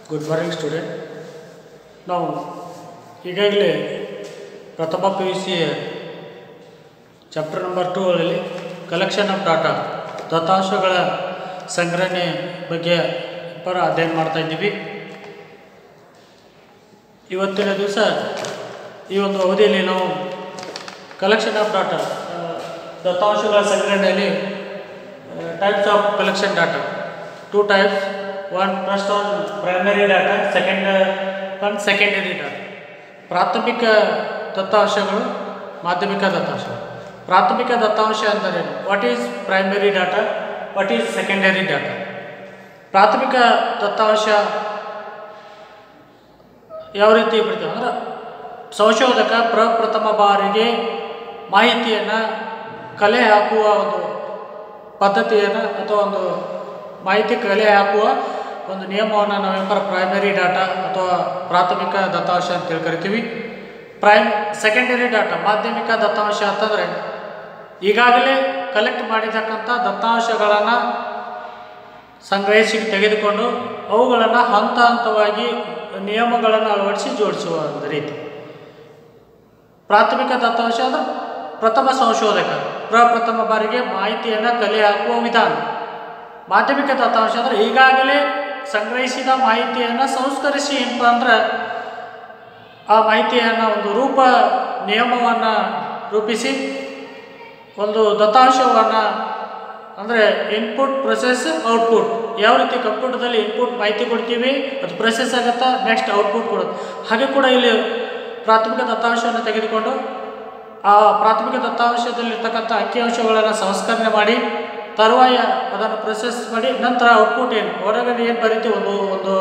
Good morning student. ನಾವು ಈಗಾಗಲೇ ಪ್ರಥಮ PUC ಚಾಪ್ಟರ್ ನಂಬರ್ 2 ಅಲ್ಲಿ ಕಲೆಕ್ಷನ್ ಆಫ್ ಡಾಟಾ ದತ್ತಾಂಶಗಳ ಸಂಗ್ರಹಣೆ ಬಗ್ಗೆ ಅಧ್ಯಯನ ಮಾಡ್ತಾ ಇದ್ದೀವಿ. ಇವತ್ತಿನ ದಿವಸ ಈ ಒಂದು ಅವಧಿಯಲ್ಲಿ ನಾವು ಕಲೆಕ್ಷನ್ ಆಫ್ ಡಾಟಾ ದತ್ತಾಂಶಗಳ ಸಂಗ್ರಹಣೆಯಲ್ಲಿ types of collection data, 2 types. One first on primary data, second on secondary data. ಪ್ರಾಥಮಿಕ ದತ್ತಾಂಶಗಳು, ಮಾಧ್ಯಮಿಕ ದತ್ತಾಂಶಗಳು. ಪ್ರಾಥಮಿಕ ದತ್ತಾಂಶ ಅಂದರೆ what is primary data, what is secondary data. ಪ್ರಾಥಮಿಕ ದತ್ತಾಂಶ ಯಾವ ರೀತಿ ಬಿಡ್ತೇವೆ ಅಂದ್ರೆ ಸಂಶೋಧಕ ಪ್ರಪ್ರಥಮ ಬಾರಿಗೆ ಮಾಹಿತಿಯನ್ನು ಕಲೆ ಹಾಕುವ ಒಂದು ಪದ್ಧತಿಯನ್ನು ಅಥವಾ ಒಂದು ಮಾಹಿತಿ ಕಲೆ ಹಾಕುವ ಒಂದು ನಿಯಮವನ್ನು ನಾವೇನಪ್ಪ ಪ್ರೈಮರಿ ಡಾಟಾ ಅಥವಾ ಪ್ರಾಥಮಿಕ ದತ್ತಾಂಶ ಅಂತೇಳಿ ಕರಿತೀವಿ. ಸೆಕೆಂಡರಿ ಡಾಟಾ, ಮಾಧ್ಯಮಿಕ ದತ್ತಾಂಶ ಅಂತಂದರೆ ಈಗಾಗಲೇ ಕಲೆಕ್ಟ್ ಮಾಡಿರ್ತಕ್ಕಂಥ ದತ್ತಾಂಶಗಳನ್ನು ಸಂಗ್ರಹಿಸಿ ತೆಗೆದುಕೊಂಡು ಅವುಗಳನ್ನು ಹಂತ ಹಂತವಾಗಿ ನಿಯಮಗಳನ್ನು ಅಳವಡಿಸಿ ಜೋಡಿಸುವ ಒಂದು ರೀತಿ. ಪ್ರಾಥಮಿಕ ದತ್ತಾಂಶ ಅಂದರೆ ಪ್ರಥಮ ಸಂಶೋಧಕ ಪ್ರಪ್ರಥಮ ಬಾರಿಗೆ ಮಾಹಿತಿಯನ್ನು ಕಲೆ ಹಾಕುವ ವಿಧಾನ. ಮಾಧ್ಯಮಿಕ ದತ್ತಾಂಶ ಅಂದರೆ ಈಗಾಗಲೇ ಸಂಗ್ರಹಿಸಿದ ಮಾಹಿತಿಯನ್ನು ಸಂಸ್ಕರಿಸಿ ಏನಪ್ಪ ಅಂದ್ರೆ ಆ ಮಾಹಿತಿಯನ್ನು ಒಂದು ರೂಪ ನಿಯಮವನ್ನು ರೂಪಿಸಿ ಒಂದು ದತ್ತಾಂಶವನ್ನು ಅಂದರೆ ಇನ್ಪುಟ್ ಪ್ರೊಸೆಸ್ ಔಟ್ಪುಟ್, ಯಾವ ರೀತಿ ಕಂಪ್ಯೂಟರ್ದಲ್ಲಿ ಇನ್ಪುಟ್ ಮಾಹಿತಿ ಕೊಡ್ತೀವಿ ಅದು ಪ್ರೊಸೆಸ್ ಆಗುತ್ತಾ, ನೆಕ್ಸ್ಟ್ ಔಟ್ಪುಟ್ ಕೊಡುತ್ತೆ. ಹಾಗೆ ಕೂಡ ಇಲ್ಲಿ ಪ್ರಾಥಮಿಕ ದತ್ತಾಂಶವನ್ನು ತೆಗೆದುಕೊಂಡು ಆ ಪ್ರಾಥಮಿಕ ದತ್ತಾಂಶದಲ್ಲಿರ್ತಕ್ಕಂಥ ಅಂಕಿಅಂಶಗಳನ್ನು ಸಂಸ್ಕರಣೆ ಮಾಡಿ ತರುವಾಯ ಅದನ್ನು ಪ್ರೊಸೆಸ್ ಮಾಡಿ ನಂತರ ಔಟ್ಪುಟ್ ಏನು ಹೊರಗಡೆ ಏನು ಬರೀತೀವಿ ಒಂದು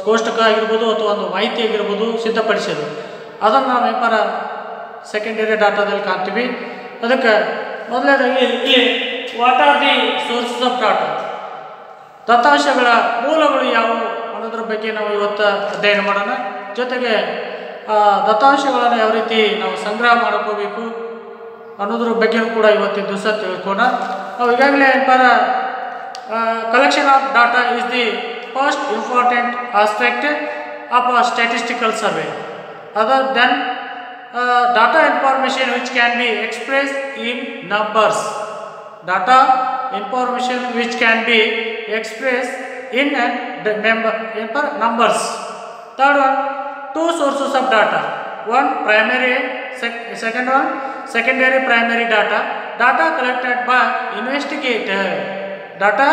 ಕೋಷ್ಟಕ ಆಗಿರ್ಬೋದು ಅಥವಾ ಒಂದು ಮಾಹಿತಿ ಆಗಿರ್ಬೋದು ಸಿದ್ಧಪಡಿಸೋದು, ಅದನ್ನು ನಾವು ವ್ಯಾಪಾರ ಸೆಕೆಂಡರಿ ಡಾಟಾದಲ್ಲಿ ಕಾಣ್ತೀವಿ. ಅದಕ್ಕೆ ಮೊದಲನೇದಾಗಿ ಇಲ್ಲಿ what are the sources of data, ದತ್ತಾಂಶಗಳ ಮೂಲಗಳು ಯಾವುವು ಅನ್ನೋದ್ರ ಬಗ್ಗೆ ನಾವು ಇವತ್ತು ಅಧ್ಯಯನ ಮಾಡೋಣ. ಜೊತೆಗೆ ದತ್ತಾಂಶಗಳನ್ನು ಯಾವ ರೀತಿ ನಾವು ಸಂಗ್ರಹ ಮಾಡ್ಕೋಬೇಕು ಅನ್ನೋದ್ರ ಬಗ್ಗೆಯೂ ಕೂಡ ಇವತ್ತಿನ ದಿವಸ ತಿಳ್ಕೋಣ. ನಾವು ಈಗಾಗಲೇ ಏನಪ್ಪಾರ collection of data is the first important aspect of a statistical survey. Other than data information which can be expressed in numbers. Data information which can be expressed in numbers. Third one, 2 sources of data. One primary, second one secondary primary data. Data collected by investigator. Data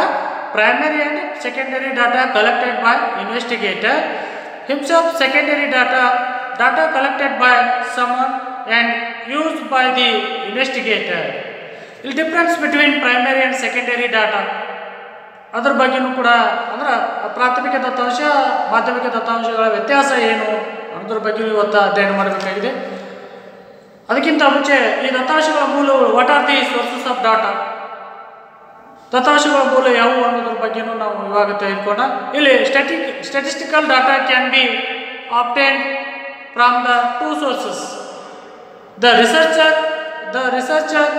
primary and secondary data collected by investigator himself. Secondary data collected by someone and used by the investigator. The difference between primary and secondary data ಅದರ ಬಗ್ಗೆಯೂ ಕೂಡ ಅಂದ್ರೆ ಪ್ರಾಥಮಿಕ ದತ್ತಾಂಶ ಮಾಧ್ಯಮಿಕ ದತ್ತಾಂಶಗಳ ವ್ಯತ್ಯಾಸ ಏನು ಅನ್ನೋದ್ರ ಬಗ್ಗೆ ಇವತ್ತು ಅಧ್ಯಯನ ಮಾಡಬೇಕಾಗಿದೆ. ಅದಕ್ಕಿಂತ ಮುಂಚೆ ಈ ದತ್ತಾಂಶಗಳ ಮೂಲಗಳು, what are the sources of data, ದತ್ತಾಂಶಗಳ ಮೂಲ ಯಾವುವು ಅನ್ನೋದ್ರ ಬಗ್ಗೆಯೂ ನಾವು ಇವಾಗ ತೆಗೆದುಕೋಣ. ಇಲ್ಲಿ statistical data can be obtained from the 2 sources. The researcher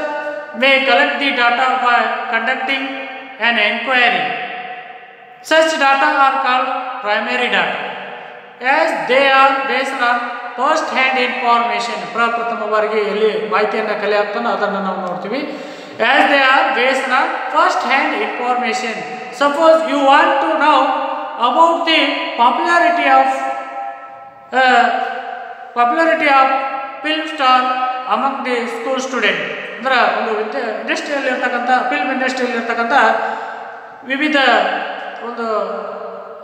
may collect the data by conducting an inquiry. Such data are called primary data as they are based on first hand information. ಪ್ರಪ್ರಥಮ ಬಾರಿಗೆ ಎಲ್ಲಿ ಮಾಹಿತಿಯನ್ನು ಕಲೆ ಹಾಕ್ತಾನೋ ಅದನ್ನು ನಾವು ನೋಡ್ತೀವಿ. As they are based on first hand information. Suppose you want to know about the popularity of film star among the school student. ಅಂದ್ರೆ ಒಂದು ಇಂಡಸ್ಟ್ರಿಯಲ್ಲಿ ಇರ್ತಕ್ಕಂಥ ಫಿಲ್ಮ್ ಇಂಡಸ್ಟ್ರಿಯಲ್ಲಿ ಇರ್ತಕ್ಕಂಥ ವಿವಿಧ ಒಂದು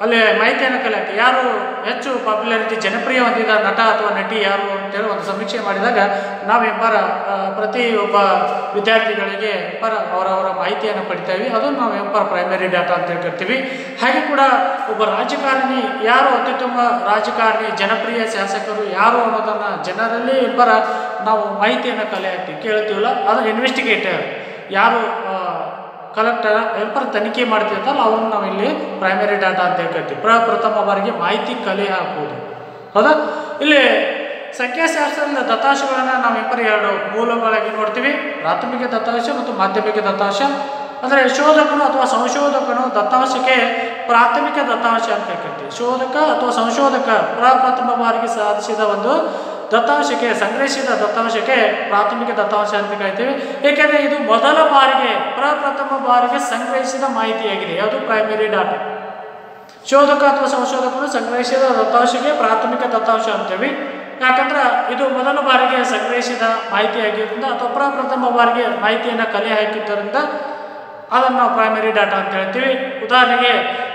ಅಲ್ಲಿ ಮಾಹಿತಿಯನ್ನು ಕಲೆ ಹಾಕಿ ಯಾರು ಹೆಚ್ಚು ಪಾಪ್ಯುಲಾರಿಟಿ ಜನಪ್ರಿಯ ಹೊಂದಿದ ನಟ ಅಥವಾ ನಟಿ ಯಾರು ಅಂತೇಳಿ ಒಂದು ಸಮೀಕ್ಷೆ ಮಾಡಿದಾಗ ನಾವೆಂಬರ ಪ್ರತಿಯೊಬ್ಬ ವಿದ್ಯಾರ್ಥಿಗಳಿಗೆ ಅವರವರ ಮಾಹಿತಿಯನ್ನು ಪಡಿತೀವಿ. ಅದನ್ನು ನಾವು ಎಂಬರ ಪ್ರೈಮರಿ ಡಾಟಾ ಅಂತ ಕರಿತೀವಿ. ಹಾಗೆ ಕೂಡ ಒಬ್ಬ ರಾಜಕಾರಣಿ ಯಾರು ಅತ್ಯುತ್ತಮ ರಾಜಕಾರಣಿ, ಜನಪ್ರಿಯ ಶಾಸಕರು ಯಾರು ಅನ್ನೋದನ್ನು ಜನರಲ್ಲಿ ಎಂಬರ ನಾವು ಮಾಹಿತಿಯನ್ನು ಕಲೆ ಹಾಕ್ತೀವಿ, ಕೇಳ್ತೀವಲ್ಲ, ಅದು ಇನ್ವೆಸ್ಟಿಗೇಟರ್ ಯಾರು ಕಲೆಕ್ಟರ್ ಎಂಪರ್ ತನಿಖೆ ಮಾಡ್ತಿರ್ತಾರಲ್ಲ ಅವ್ರನ್ನ ನಾವು ಇಲ್ಲಿ ಪ್ರೈಮರಿ ಡಾಟಾ ಅಂತ ಕರಿತೀವಿ. ಪ್ರಪ್ರಥಮ ಬಾರಿಗೆ ಮಾಹಿತಿ ಕಲೆ ಹಾಕುವುದು. ಹೌದಾ? ಇಲ್ಲಿ ಸಂಖ್ಯಾಶಾಸ್ತ್ರದ ದತ್ತಾಂಶಗಳನ್ನು ನಾವು ಎಂಪರ್ 2 ಮೂಲಗಳಾಗಿ ನೋಡ್ತೀವಿ, ಪ್ರಾಥಮಿಕ ದತ್ತಾಂಶ ಮತ್ತು ಮಾಧ್ಯಮಿಕ ದತ್ತಾಂಶ. ಅಂದರೆ ಶೋಧಕನು ಅಥವಾ ಸಂಶೋಧಕನು ದತ್ತಾಂಶಕ್ಕೆ ಪ್ರಾಥಮಿಕ ದತ್ತಾಂಶ ಅಂತ ಕರಿತೀವಿ. ಶೋಧಕ ಅಥವಾ ಸಂಶೋಧಕ ಪ್ರಥಮ ಬಾರಿಗೆ ಸಾಧಿಸಿದ ಒಂದು ದತ್ತಾಂಶಕ್ಕೆ, ಸಂಗ್ರಹಿಸಿದ ದತ್ತಾಂಶಕ್ಕೆ ಪ್ರಾಥಮಿಕ ದತ್ತಾಂಶ ಅಂತ ಕರಿತೀವಿ. ಏಕೆಂದರೆ ಇದು ಮೊದಲ ಬಾರಿಗೆ ಪ್ರಥಮ ಬಾರಿಗೆ ಸಂಗ್ರಹಿಸಿದ ಮಾಹಿತಿಯಾಗಿದೆ. ಯಾವುದು? Primary data. ಶೋಧಕ ಅಥವಾ ಸಂಶೋಧಕನು ಸಂಗ್ರಹಿಸಿದ ದತ್ತಾಂಶಕ್ಕೆ ಪ್ರಾಥಮಿಕ ದತ್ತಾಂಶ ಅಂತೇಳಿ. ಯಾಕಂದ್ರೆ ಇದು ಮೊದಲ ಬಾರಿಗೆ ಸಂಗ್ರಹಿಸಿದ ಮಾಹಿತಿಯಾಗಿದ್ದರಿಂದ ಅಥವಾ ಪ್ರಥಮ ಬಾರಿಗೆ ಮಾಹಿತಿಯನ್ನು ಕಲೆ ಹಾಕಿದ್ದರಿಂದ ಅದನ್ನು ನಾವು ಪ್ರೈಮರಿ ಡಾಟಾ ಅಂತ ಹೇಳ್ತೀವಿ. ಉದಾಹರಣೆಗೆ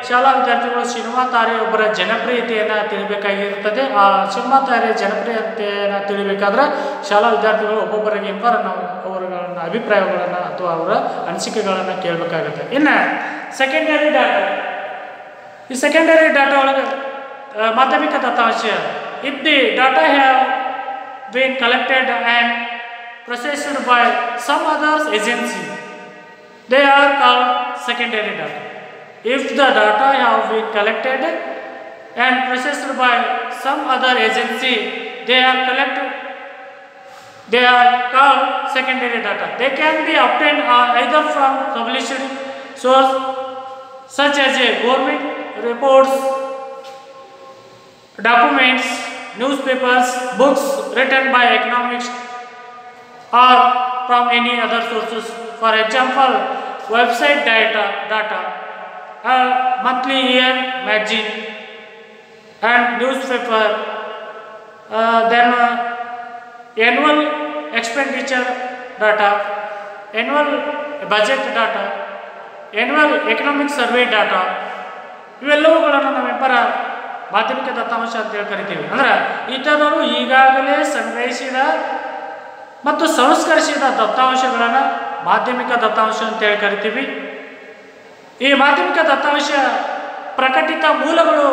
ಶಾಲಾ ವಿದ್ಯಾರ್ಥಿಗಳು ಸಿನಿಮಾ ತಾರೆಯೊಬ್ಬರ ಜನಪ್ರಿಯತೆಯನ್ನು ತಿಳಿಬೇಕಾಗಿರುತ್ತದೆ. ಆ ಸಿನಿಮಾ ತಾರೆ ಜನಪ್ರಿಯತೆಯನ್ನು ತಿಳಿಬೇಕಾದ್ರೆ ಶಾಲಾ ವಿದ್ಯಾರ್ಥಿಗಳು ಒಬ್ಬೊಬ್ಬರಿಗೆ ನಾವು ಅವರುಗಳನ್ನ ಅಭಿಪ್ರಾಯಗಳನ್ನು ಅಥವಾ ಅವರ ಅನಿಸಿಕೆಗಳನ್ನು ಕೇಳಬೇಕಾಗುತ್ತೆ. ಇನ್ನು ಸೆಕೆಂಡರಿ ಡಾಟಾ. ಈ ಸೆಕೆಂಡರಿ ಡಾಟಾ ಒಳಗೆ ಮಾಧ್ಯಮಿಕ ದತ್ತಾಂಶ. If the data have been collected and processed by some other agency, they are called secondary data. If the data have been collected and processed by some other agency, they are called secondary data. They can be obtained either from published source such as a government reports, documents, newspapers, books written by economists, or from any other sources. For example, website data, monthly year magazine and newspaper, then annual expenditure data, annual budget data, annual economic survey data. ಇವೆಲ್ಲವುಗಳನ್ನು ನಾವೆಂಪರ ಮಾಧ್ಯಮಿಕ ದತ್ತಾಂಶ ಅಂತೇಳಿ ಕರಿತೀವಿ. ಅಂದ್ರೆ ಇತರರು ಈಗಾಗಲೇ ಸಂಗ್ರಹಿಸಿದ ಮತ್ತು ಸಂಸ್ಕರಿಸಿದ ದತ್ತಾಂಶಗಳನ್ನು ಮಾಧ್ಯಮಿಕ ದತ್ತಾಂಶ ಅಂತೇಳಿ ಕರಿತೀವಿ. ಈ ಮಾಧ್ಯಮಿಕ ದತ್ತಾಂಶ ಪ್ರಕಟಿತ ಮೂಲಗಳು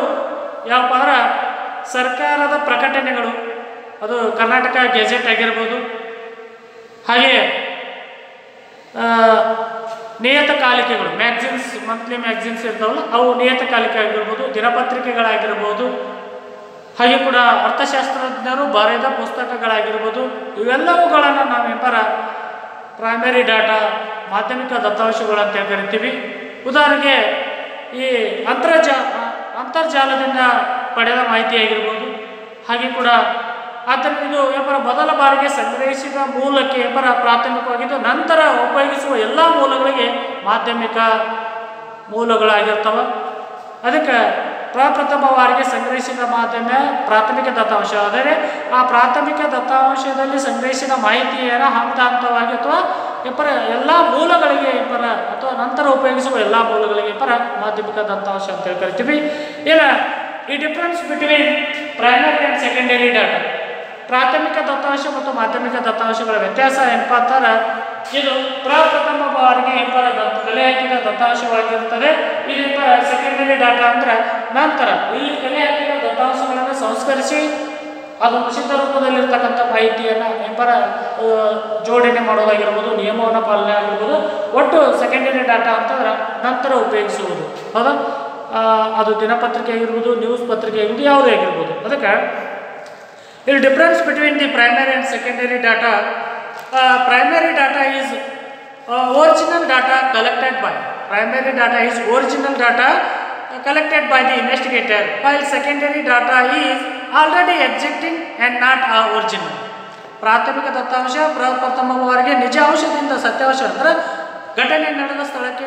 ಯಾವಪ್ಪ ಅಂದ್ರೆ ಸರ್ಕಾರದ ಪ್ರಕಟಣೆಗಳು, ಅದು ಕರ್ನಾಟಕ ಗೆಜೆಟ್ ಆಗಿರ್ಬೋದು, ಹಾಗೆ ನಿಯತಕಾಲಿಕೆಗಳು, ಮ್ಯಾಗ್ಝಿನ್ಸ್, ಮಂತ್ಲಿ ಮ್ಯಾಗ್ಝಿನ್ಸ್ ಇರ್ತಾವಲ್ಲ ಅವು ನಿಯತಕಾಲಿಕೆ ಆಗಿರ್ಬೋದು, ದಿನಪತ್ರಿಕೆಗಳಾಗಿರ್ಬೋದು, ಹಾಗೆ ಕೂಡ ಅರ್ಥಶಾಸ್ತ್ರಜ್ಞರು ಬರೆದ ಪುಸ್ತಕಗಳಾಗಿರ್ಬೋದು. ಇವೆಲ್ಲವುಗಳನ್ನು ನಾವೆಂಬರ ಪ್ರೈಮರಿ ಡಾಟಾ, ಮಾಧ್ಯಮಿಕ ದತ್ತಾಂಶಗಳು ಅಂತ ಕರಿತೀವಿ. ಉದಾಹರಣೆಗೆ ಈ ಅಂತರ್ಜಾಲದಿಂದ ಪಡೆದ ಮಾಹಿತಿ ಆಗಿರ್ಬೋದು. ಹಾಗೆ ಕೂಡ ಆದ್ದರಿಂದ ಇದು ಮೊದಲ ಬಾರಿಗೆ ಸಂಗ್ರಹಿಸಿದ ಮೂಲಕ್ಕೆ ಪ್ರಾಥಮಿಕವಾಗಿದ್ದು ನಂತರ ಉಪಯೋಗಿಸುವ ಎಲ್ಲ ಮೂಲಗಳಿಗೆ ಮಾಧ್ಯಮಿಕ ಮೂಲಗಳಾಗಿರ್ತವೆ. ಅದಕ್ಕೆ ಪ್ರಪ್ರಥಮ ಬಾರಿಗೆ ಸಂಗ್ರಹಿಸಿದ ಮಾಧ್ಯಮ ಪ್ರಾಥಮಿಕ ದತ್ತಾಂಶ. ಆದರೆ ಆ ಪ್ರಾಥಮಿಕ ದತ್ತಾಂಶದಲ್ಲಿ ಸಂಗ್ರಹಿಸಿದ ಮಾಹಿತಿಯನ್ನು ಹಂತ ಹಂತವಾಗಿ ಅಥವಾ ಎಲ್ಲ ಮೂಲಗಳಿಗೆ ಅಥವಾ ನಂತರ ಉಪಯೋಗಿಸುವ ಎಲ್ಲ ಮೂಲಗಳಿಗೆ ಮಾಧ್ಯಮಿಕ ದತ್ತಾಂಶ ಅಂತೇಳಿ ಕರಿತೀವಿ. ಇಲ್ಲ, ಈ difference between primary and secondary data, ಪ್ರಾಥಮಿಕ ದತ್ತಾಂಶ ಮತ್ತು ಮಾಧ್ಯಮಿಕ ದತ್ತಾಂಶಗಳ ವ್ಯತ್ಯಾಸ ಏನಪ್ಪ ಅಂತಾರೆ, ಇದು ಪ್ರಪ್ರಥಮ ಬಾರಿಗೆ ಕಲೆ ಹಾಕಿದ ದತ್ತಾಂಶವಾಗಿರುತ್ತದೆ. ಇದು ಸೆಕೆಂಡರಿ ಡಾಟಾ ಅಂದ್ರೆ ನಂತರ ಇಲ್ಲಿ ಕಲೆ ಹಾಕಿದ ದತ್ತಾಂಶಗಳನ್ನು ಸಂಸ್ಕರಿಸಿ ಅದು ಪ್ರಸಿದ್ಧ ರೂಪದಲ್ಲಿರ್ತಕ್ಕಂಥ ಮಾಹಿತಿಯನ್ನು ಜೋಡಣೆ ಮಾಡೋದಾಗಿರ್ಬೋದು, ನಿಯಮವನ್ನು ಪಾಲನೆ ಆಗಿರ್ಬೋದು. ಒಟ್ಟು ಸೆಕೆಂಡರಿ ಡಾಟಾ ಅಂತಂದ್ರೆ ನಂತರ ಉಪಯೋಗಿಸುವುದು. ಹೌದಾ? ಅದು ದಿನಪತ್ರಿಕೆ ಆಗಿರ್ಬೋದು, ನ್ಯೂಸ್ ಪತ್ರಿಕೆ ಆಗಿರ್ಬೋದು, ಯಾವುದೇ ಆಗಿರ್ಬೋದು. ಅದಕ್ಕೆ ಇಲ್ಲಿ difference between the primary and secondary data. Primary data is original data collected by primary data is original data collected by the investigator, while secondary data is already existing and not original. ಪ್ರಾಥಮಿಕ ದತ್ತಾಂಶ ಪ್ರಥಮವಾಗಿ ನಿಜಾಂಶದಿಂದ ಸತ್ಯಾಂಶ ಅಂದರೆ ಘಟನೆ ನಡೆದ ಸ್ಥಳಕ್ಕೆ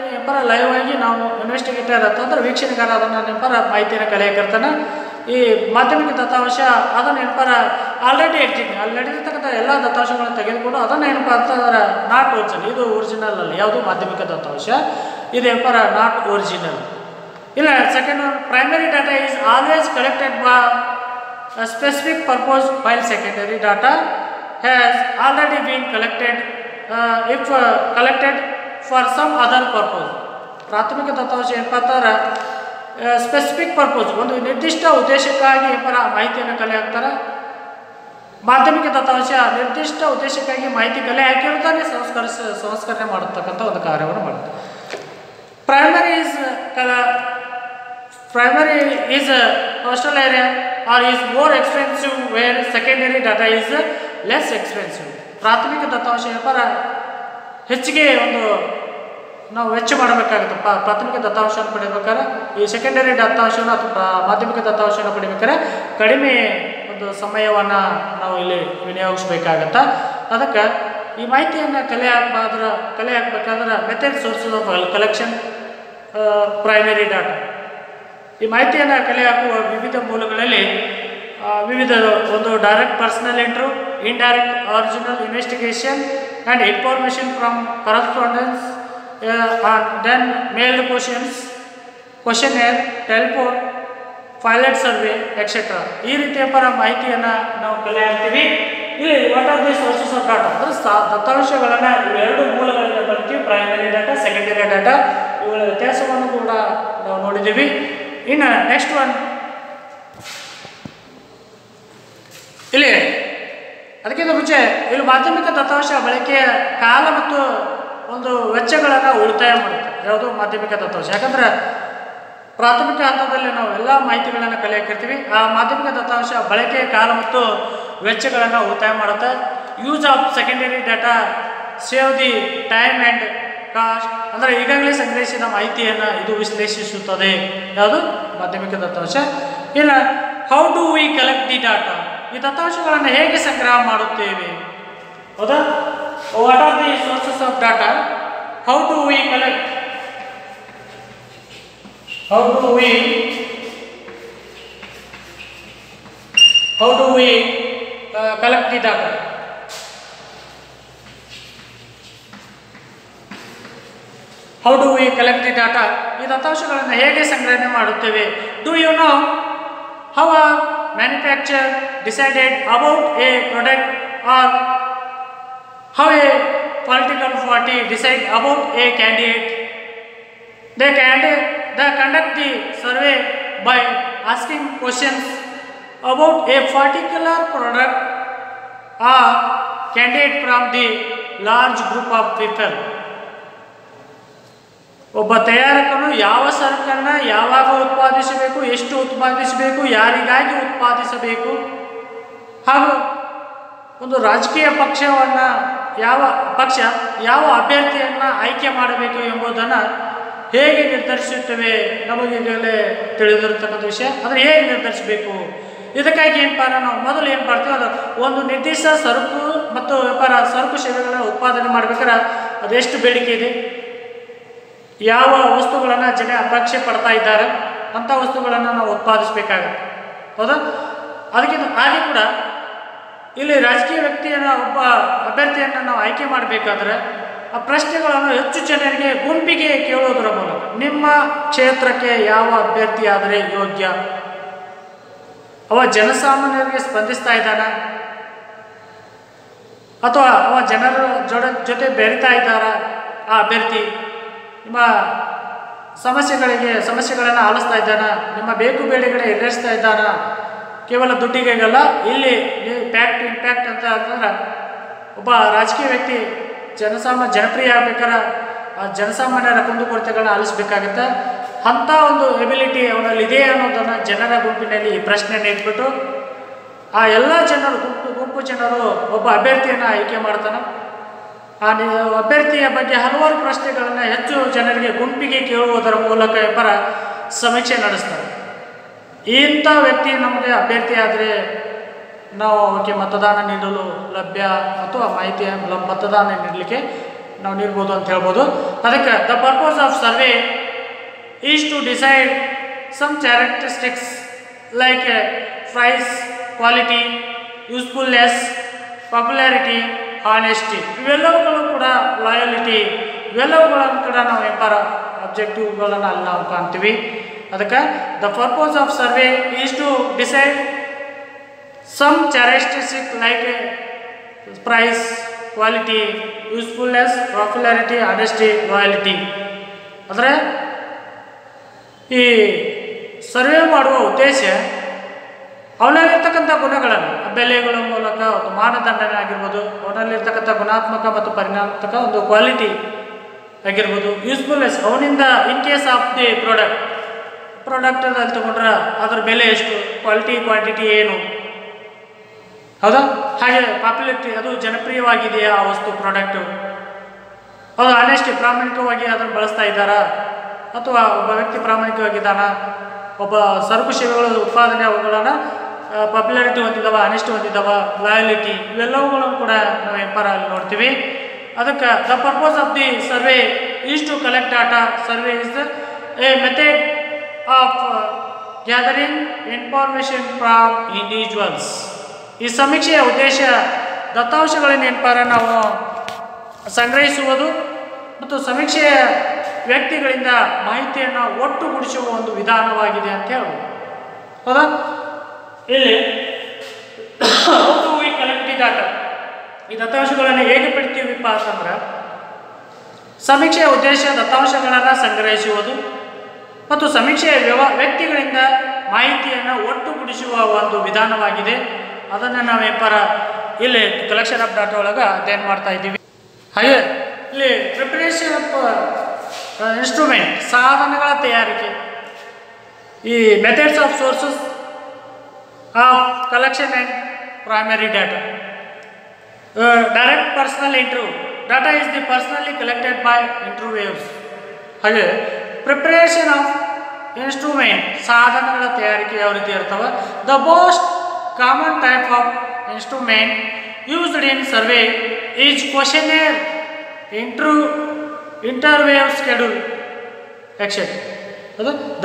live ಆಗಿ ನಾವು ಇನ್ವೆಸ್ಟಿಗೇಟರ್ ಅಂತಂದ್ರೆ ವೀಕ್ಷಣೆಗಾರ ಅದನ್ನು ಮಾಹಿತಿಯನ್ನು ಕಲೆಯಾಗಿರ್ತಾನೆ. ಈ ಮಾಧ್ಯಮಿಕ ದತ್ತಾಂಶ ಅದನ್ನು ಆಲ್ರೆಡಿ ಎಕ್ಸಿಸ್ಟ್ ಅಲ್ಲಿ ನಡೆದಿರ್ತಕ್ಕಂಥ ಎಲ್ಲ ದತ್ತಾಂಶಗಳನ್ನು ತೆಗೆದುಕೊಂಡು ಅದನ್ನು ಅಂತಂದ್ರೆ ನಾಟ್ ಒರಿಜಿನಲ್, ಇದು ಒರಿಜಿನಲ್ ಅಲ್ಲ, ಯಾವುದು ಮಾಧ್ಯಮಿಕ ದತ್ತಾಂಶ ಇದು ನಾಟ್ ಒರಿಜಿನಲ್. ಇಲ್ಲ, second one, primary data is always collected by specific purpose, while secondary data has already been collected if collected for some other purpose. ಪ್ರಾಥಮಿಕ ದತ್ತಾಂಶ ಏನಪ್ಪ ಅಂತಂದ್ರೆ ಸ್ಪೆಸಿಫಿಕ್ ಪರ್ಪಸ್, ಒಂದು ನಿರ್ದಿಷ್ಟ ಉದ್ದೇಶಕ್ಕಾಗಿ ಮಾಹಿತಿಯನ್ನು ಕಲೆ ಹಾಕ್ತಾರೆ. ಮಾಧ್ಯಮಿಕ ದತ್ತಾಂಶ ನಿರ್ದಿಷ್ಟ ಉದ್ದೇಶಕ್ಕಾಗಿ ಮಾಹಿತಿ ಕಲೆ ಹಾಕಿರುತ್ತಾನೆ ಸಂಸ್ಕರಣೆ ಮಾಡತಕ್ಕಂಥ ಒಂದು ಕಾರ್ಯವನ್ನು ಮಾಡುತ್ತೆ. Primary is coastal area are is more expensive where secondary data is less expensive. ಪ್ರಾಥಮಿಕ ದತ್ತಾಂಶ ಹೆಚ್ಚಿಗೆ ಒಂದು ನಾವು ವೆಚ್ಚ ಮಾಡಬೇಕಾಗುತ್ತೆ. ಪ್ರಾಥಮಿಕ ದತ್ತಾಂಶವನ್ನು ಪಡಿಬೇಕಾದ್ರೆ ಈ ಸೆಕೆಂಡರಿ ದತ್ತಾಂಶವನ್ನು ಅಥವಾ ಮಾಧ್ಯಮಿಕ ದತ್ತಾಂಶವನ್ನು ಪಡಿಬೇಕಾದ್ರೆ ಕಡಿಮೆ ಒಂದು ಸಮಯವನ್ನು ನಾವು ಇಲ್ಲಿ ವಿನಿಯೋಗಿಸ್ಬೇಕಾಗತ್ತೆ. ಅದಕ್ಕೆ ಈ ಮಾಹಿತಿಯನ್ನು ಕಲೆ ಹಾಕಬೇಕಾದ್ರೆ method sources of collection primary data. ಈ ಮಾಹಿತಿಯನ್ನು ಕಲೆ ಹಾಕುವ ವಿವಿಧ ಮೂಲಗಳಲ್ಲಿ ವಿವಿಧ ಒಂದು direct personal interview, indirect original investigation and information from correspondence, then mailed questionnaire, telephone, pilot survey etcetera. ಈ ರೀತಿಯ ಮಾಹಿತಿಯನ್ನು ನಾವು ಕಲೆ ಹಾಕ್ತೀವಿ. ಇಲ್ಲಿ what are the sources of data ಅಂದರೆ ದತ್ತಾಂಶಗಳನ್ನು ಇವೆರಡು ಮೂಲಗಳಿಂದ ಬರ್ತೀವಿ, ಪ್ರೈಮರಿ ಡಾಟಾ, ಸೆಕೆಂಡರಿ ಡಾಟಾ. ಇವುಗಳ ವ್ಯತ್ಯಾಸವನ್ನು ಕೂಡ ನಾವು ನೋಡಿದ್ದೀವಿ. ಇನ್ನು ನೆಕ್ಸ್ಟ್ ಒನ್ ಇಲ್ಲಿ ಅದಕ್ಕಿಂತ ಮುಂಚೆ ಇಲ್ಲಿ ಮಾಧ್ಯಮಿಕ ದತ್ತಾಂಶ ಬಳಕೆಯ ಕಾಲ ಮತ್ತು ಒಂದು ವೆಚ್ಚಗಳನ್ನು ಉಳಿತಾಯ ಮಾಡುತ್ತೆ. ಯಾವುದು ಮಾಧ್ಯಮಿಕ ದತ್ತಾಂಶ, ಯಾಕಂದರೆ ಪ್ರಾಥಮಿಕ ಹಂತದಲ್ಲಿ ನಾವು ಎಲ್ಲ ಮಾಹಿತಿಗಳನ್ನು ಕಲೆ ಹಾಕಿರ್ತೀವಿ. ಆ ಮಾಧ್ಯಮಿಕ ದತ್ತಾಂಶ ಬಳಕೆಯ ಕಾಲ ಮತ್ತು ವೆಚ್ಚಗಳನ್ನು ಉಳಿತಾಯ ಮಾಡುತ್ತೆ. Use of secondary data save the time and cost, ಅಂದರೆ ಈಗಾಗಲೇ ಸಂಗ್ರಹಿಸಿದ ಮಾಹಿತಿಯನ್ನು ಇದು ವಿಶ್ಲೇಷಿಸುತ್ತದೆ. ಯಾವುದು ಮಾಧ್ಯಮಿಕ ದತ್ತಾಂಶ. ಇನ್ನು how do we collect the data, ಈ ದತ್ತಾಂಶಗಳನ್ನು ಹೇಗೆ ಸಂಗ್ರಹ ಮಾಡುತ್ತೇವೆ. ಹೌದಾ, what are the sources of data, how do we collect, how do we collect the data. How do we collect the data, ಈ ದತ್ತಾಂಶಗಳನ್ನು ಹೇಗೆ ಸಂಗ್ರಹಣೆ ಮಾಡುತ್ತೇವೆ. Do you know how a manufacturer decided about a product, or how a political party decide about a candidate? They conduct the survey by asking questions about a particular product or candidate from the large group of people. ಒಬ್ಬ ತಯಾರಕನು ಯಾವ ಸರಕನ್ನು ಯಾವಾಗ ಉತ್ಪಾದಿಸಬೇಕು, ಎಷ್ಟು ಉತ್ಪಾದಿಸಬೇಕು, ಯಾರಿಗಾಗಿ ಉತ್ಪಾದಿಸಬೇಕು, ಹಾಗೂ ಒಂದು ರಾಜಕೀಯ ಪಕ್ಷವನ್ನು ಯಾವ ಅಭ್ಯರ್ಥಿಯನ್ನು ಆಯ್ಕೆ ಮಾಡಬೇಕು ಎಂಬುದನ್ನು ಹೇಗೆ ನಿರ್ಧರಿಸುತ್ತವೆ. ನಮಗೆ ಈಗಲೇ ತಿಳಿದಿರತಕ್ಕಂಥ ವಿಷಯ. ಅಂದರೆ ಹೇಗೆ ನಿರ್ಧರಿಸಬೇಕು, ಇದಕ್ಕಾಗಿ ಏನಪ್ಪ ನಾವು ಮೊದಲು ಏನು ಮಾಡ್ತೀವಿ, ಅದು ಒಂದು ನಿರ್ದಿಷ್ಟ ಸರಕು ಮತ್ತು ವ್ಯಾಪಾರ ಸರಕು ಸೇವೆಗಳ ಉತ್ಪಾದನೆ ಮಾಡಬೇಕಾದ್ರೆ ಅದೆಷ್ಟು ಬೇಡಿಕೆ ಇದೆ, ಯಾವ ವಸ್ತುಗಳನ್ನು ಜನ ಅಪೇಕ್ಷೆ ಪಡ್ತಾ ಇದ್ದಾರೆ, ಅಂಥ ವಸ್ತುಗಳನ್ನು ನಾವು ಉತ್ಪಾದಿಸಬೇಕಾಗತ್ತೆ. ಹೌದಾ, ಹಾಗೆ ಕೂಡ ಇಲ್ಲಿ ರಾಜಕೀಯ ವ್ಯಕ್ತಿಯನ್ನು ಒಬ್ಬ ಅಭ್ಯರ್ಥಿಯನ್ನು ನಾವು ಆಯ್ಕೆ ಮಾಡಬೇಕಾದ್ರೆ ಆ ಪ್ರಶ್ನೆಗಳನ್ನು ಹೆಚ್ಚು ಜನರಿಗೆ ಗುಂಪಿಗೆ ಕೇಳೋದರ ಮೂಲಕ ನಿಮ್ಮ ಕ್ಷೇತ್ರಕ್ಕೆ ಯಾವ ಅಭ್ಯರ್ಥಿ ಆದರೆ ಯೋಗ್ಯ, ಅವ ಜನಸಾಮಾನ್ಯರಿಗೆ ಸ್ಪಂದಿಸ್ತಾ ಇದ್ದಾನ, ಅಥವಾ ಅವ ಜನರ ಜೊತೆ ಬೆರೀತಾ ಇದ್ದಾರ, ಆ ಅಭ್ಯರ್ಥಿ ನಿಮ್ಮ ಸಮಸ್ಯೆಗಳನ್ನು ಆಲಿಸ್ತಾ ಇದ್ದಾನ, ನಿಮ್ಮ ಬೇಕು ಬೇಡಿಕೆಗಳೇ ಈಡೇರಿಸ್ತಾ ಇದ್ದಾನ, ಕೇವಲ ದುಡ್ಡಿಗೆಲ್ಲ. ಇಲ್ಲಿ ಇಂಪ್ಯಾಕ್ಟ್ ಅಂತ ಅಂತಂದ್ರೆ ಒಬ್ಬ ರಾಜಕೀಯ ವ್ಯಕ್ತಿ ಜನಪ್ರಿಯ ಆಗ್ಬೇಕಾದ್ರೆ ಆ ಜನಸಾಮಾನ್ಯರ ಕುಂದುಕೊರತೆಗಳನ್ನ ಆಲಿಸಬೇಕಾಗುತ್ತೆ. ಅಂಥ ಒಂದು ಎಬಿಲಿಟಿ ಅವನಲ್ಲಿದೆ ಅನ್ನೋದನ್ನು ಜನರ ಗುಂಪಿನಲ್ಲಿ ಈ ಪ್ರಶ್ನೆಯನ್ನು ಇಟ್ಬಿಟ್ಟು ಆ ಎಲ್ಲ ಜನರು ಗುಂಪು ಜನರು ಒಬ್ಬ ಅಭ್ಯರ್ಥಿಯನ್ನು ಆಯ್ಕೆ ಮಾಡ್ತಾನೆ. ಆ ಅಭ್ಯರ್ಥಿಯ ಬಗ್ಗೆ ಹಲವಾರು ಪ್ರಶ್ನೆಗಳನ್ನು ಹೆಚ್ಚು ಜನರಿಗೆ ಗುಂಪಿಗೆ ಕೇಳುವುದರ ಮೂಲಕ ಎಂಬರ ಸಮೀಕ್ಷೆ ನಡೆಸ್ತಾರೆ. ಇಂಥ ವ್ಯಕ್ತಿ ನಮಗೆ ಅಭ್ಯರ್ಥಿ ಆದರೆ ನಾವು ಅವಕ್ಕೆ ಮತದಾನ ನೀಡಲು ಲಭ್ಯ ಅಥವಾ ಮಾಹಿತಿಯ ಮತದಾನ ನೀಡಲಿಕ್ಕೆ ನಾವು ನೀಡ್ಬೋದು ಅಂತ ಹೇಳ್ಬೋದು. ಅದಕ್ಕೆ the purpose of survey is to decide some characteristics like price, quality, usefulness, popularity, honesty, ಇವೆಲ್ಲವುಗಳು ಕೂಡ ಲಾಯಲಿಟಿ, ಇವೆಲ್ಲವುಗಳನ್ನು ಕೂಡ ನಾವು ವ್ಯಾಪಾರ ಅಬ್ಜೆಕ್ಟಿವ್ಗಳನ್ನು ಅಲ್ಲಿ ನಾವು ಕಾಣ್ತೀವಿ. ಅದಕ್ಕೆ the purpose of survey is to decide some characteristics like price, quality, usefulness, popularity, honesty, loyalty. ಅಂದರೆ ಈ ಸರ್ವೆ ಮಾಡುವ ಉದ್ದೇಶ ಅವನಲ್ಲಿರ್ತಕ್ಕಂಥ ಗುಣಗಳನ್ನು ಬೆಲೆಗಳ ಮೂಲಕ ಒಂದು ಮಾನದಂಡನೆ ಆಗಿರ್ಬೋದು, ಅವನಲ್ಲಿರ್ತಕ್ಕಂಥ ಗುಣಾತ್ಮಕ ಮತ್ತು ಪರಿಣಾಮಾತ್ಮಕ ಒಂದು ಕ್ವಾಲಿಟಿ ಆಗಿರ್ಬೋದು, ಯೂಸ್ಫುಲ್ನೆಸ್ ಅವನಿಂದ ಇನ್ ಕೇಸ್ ಆಫ್ ದಿ ಪ್ರಾಡಕ್ಟಲ್ಲಿ ತಗೊಂಡ್ರೆ ಅದರ ಬೆಲೆ ಎಷ್ಟು, ಕ್ವಾಂಟಿಟಿ ಏನು, ಹೌದಾ, ಹಾಗೆ ಪಾಪ್ಯುಲಾರಿಟಿ ಅದು ಜನಪ್ರಿಯವಾಗಿದೆಯಾ ಆ ವಸ್ತು ಪ್ರಾಡಕ್ಟು, ಅದು ಆನೆಸ್ಟಿ ಪ್ರಾಮಾಣಿಕವಾಗಿ ಅದನ್ನು ಬಳಸ್ತಾ ಇದ್ದಾರಾ, ಅಥವಾ ಒಬ್ಬ ವ್ಯಕ್ತಿ ಪ್ರಾಮಾಣಿಕವಾಗಿದ್ದಾನ, ಒಬ್ಬ ಸರಕು ಸೇವೆಗಳ ಉತ್ಪಾದನೆ ಅವುಗಳನ್ನು ಪಾಪ್ಯುಲಾರಿಟಿ ಹೊಂದಿದ್ದಾವ, ಆನೆಸ್ಟಿ ಹೊಂದಿದ್ದಾವ, ಲಾಯಲಿಟಿ, ಇವೆಲ್ಲವುಗಳನ್ನು ಕೂಡ ನಾವು ಎಂಪರ್ ಅಲ್ಲಿ ನೋಡ್ತೀವಿ. ಅದಕ್ಕೆ the purpose of the survey is to collect data. Survey is a method of gathering information from individuals. ಈ ಸಮೀಕ್ಷೆಯ ಉದ್ದೇಶ ದತ್ತಾಂಶಗಳನ್ನು ಏನಪ್ಪಾರ ನಾವು ಸಂಗ್ರಹಿಸುವುದು ಮತ್ತು ಸಮೀಕ್ಷೆಯ ವ್ಯಕ್ತಿಗಳಿಂದ ಮಾಹಿತಿಯನ್ನು ಒಟ್ಟುಗೂಡಿಸುವ ಒಂದು ವಿಧಾನವಾಗಿದೆ ಅಂತ ಹೇಳ್ಬೋದು. ಹೌದಾ? ಇಲ್ಲಿ ವಿ ಕಲೆಕ್ಟ್ ದಿ ಡಾಟಾ, ಈ ದತ್ತಾಂಶಗಳನ್ನು ಹೇಗೆ ಪಡಿತೀವಿಪ್ಪ ಅಂತಂದ್ರೆ, ಸಮೀಕ್ಷೆಯ ಉದ್ದೇಶ ದತ್ತಾಂಶಗಳನ್ನು ಸಂಗ್ರಹಿಸುವುದು ಮತ್ತು ಸಮೀಕ್ಷೆಯ ವ್ಯಕ್ತಿಗಳಿಂದ ಮಾಹಿತಿಯನ್ನು ಒಟ್ಟುಗೂಡಿಸುವ ಒಂದು ವಿಧಾನವಾಗಿದೆ. ಅದನ್ನು ನಾವೇನಪ್ಪಾರ ಇಲ್ಲಿ ಕಲೆಕ್ಷನ್ ಆಫ್ ಡಾಟಾ ಒಳಗೆ ಅಧ್ಯಯನ ಮಾಡ್ತಾ ಇದ್ದೀವಿ. ಹಾಗೆ ಇಲ್ಲಿ ಪ್ರಿಪರೇಷನ್ ಆಫ್ ಇನ್ಸ್ಟ್ರೂಮೆಂಟ್, ಸಾಧನಗಳ ತಯಾರಿಕೆ, ಈ methods of sources of collection and primary data. Direct personal interview data is the personally collected by interviews. ಹಾಗೆ ಪ್ರಿಪರೇಷನ್ ಆಫ್ ಇನ್ಸ್ಟ್ರೂಮೆಂಟ್, ಸಾಧನಗಳ ತಯಾರಿಕೆ ಯಾವ ರೀತಿ ಇರ್ತವೆ. The most common type of instrument used in survey is questionnaire, interview schedule, etc.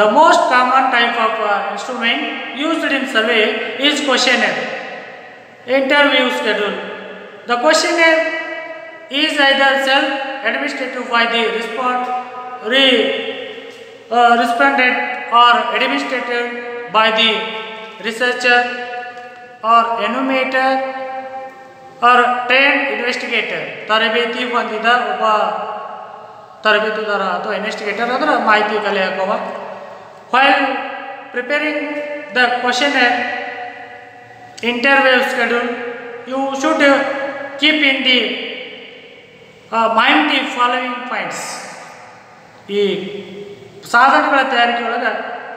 The most common type of instrument used in survey is questionnaire, interview schedule. The questionnaire is either self-administered by the respondent or administered by the researcher or enumerator or trained investigator. ತರಬೇತಿ ಹೊಂದಿದ ಒಬ್ಬ ತರಬೇತುದಾರ ಅಥವಾ investigator ಅದರ ಮಾಹಿತಿ ಕಲೆ ಹಾಕುವ. While preparing the questionnaire interview schedule, you should keep in the mind the following points. ಈ ಸಾಧನಗಳ ತಯಾರಿಕೆ ಒಳಗೆ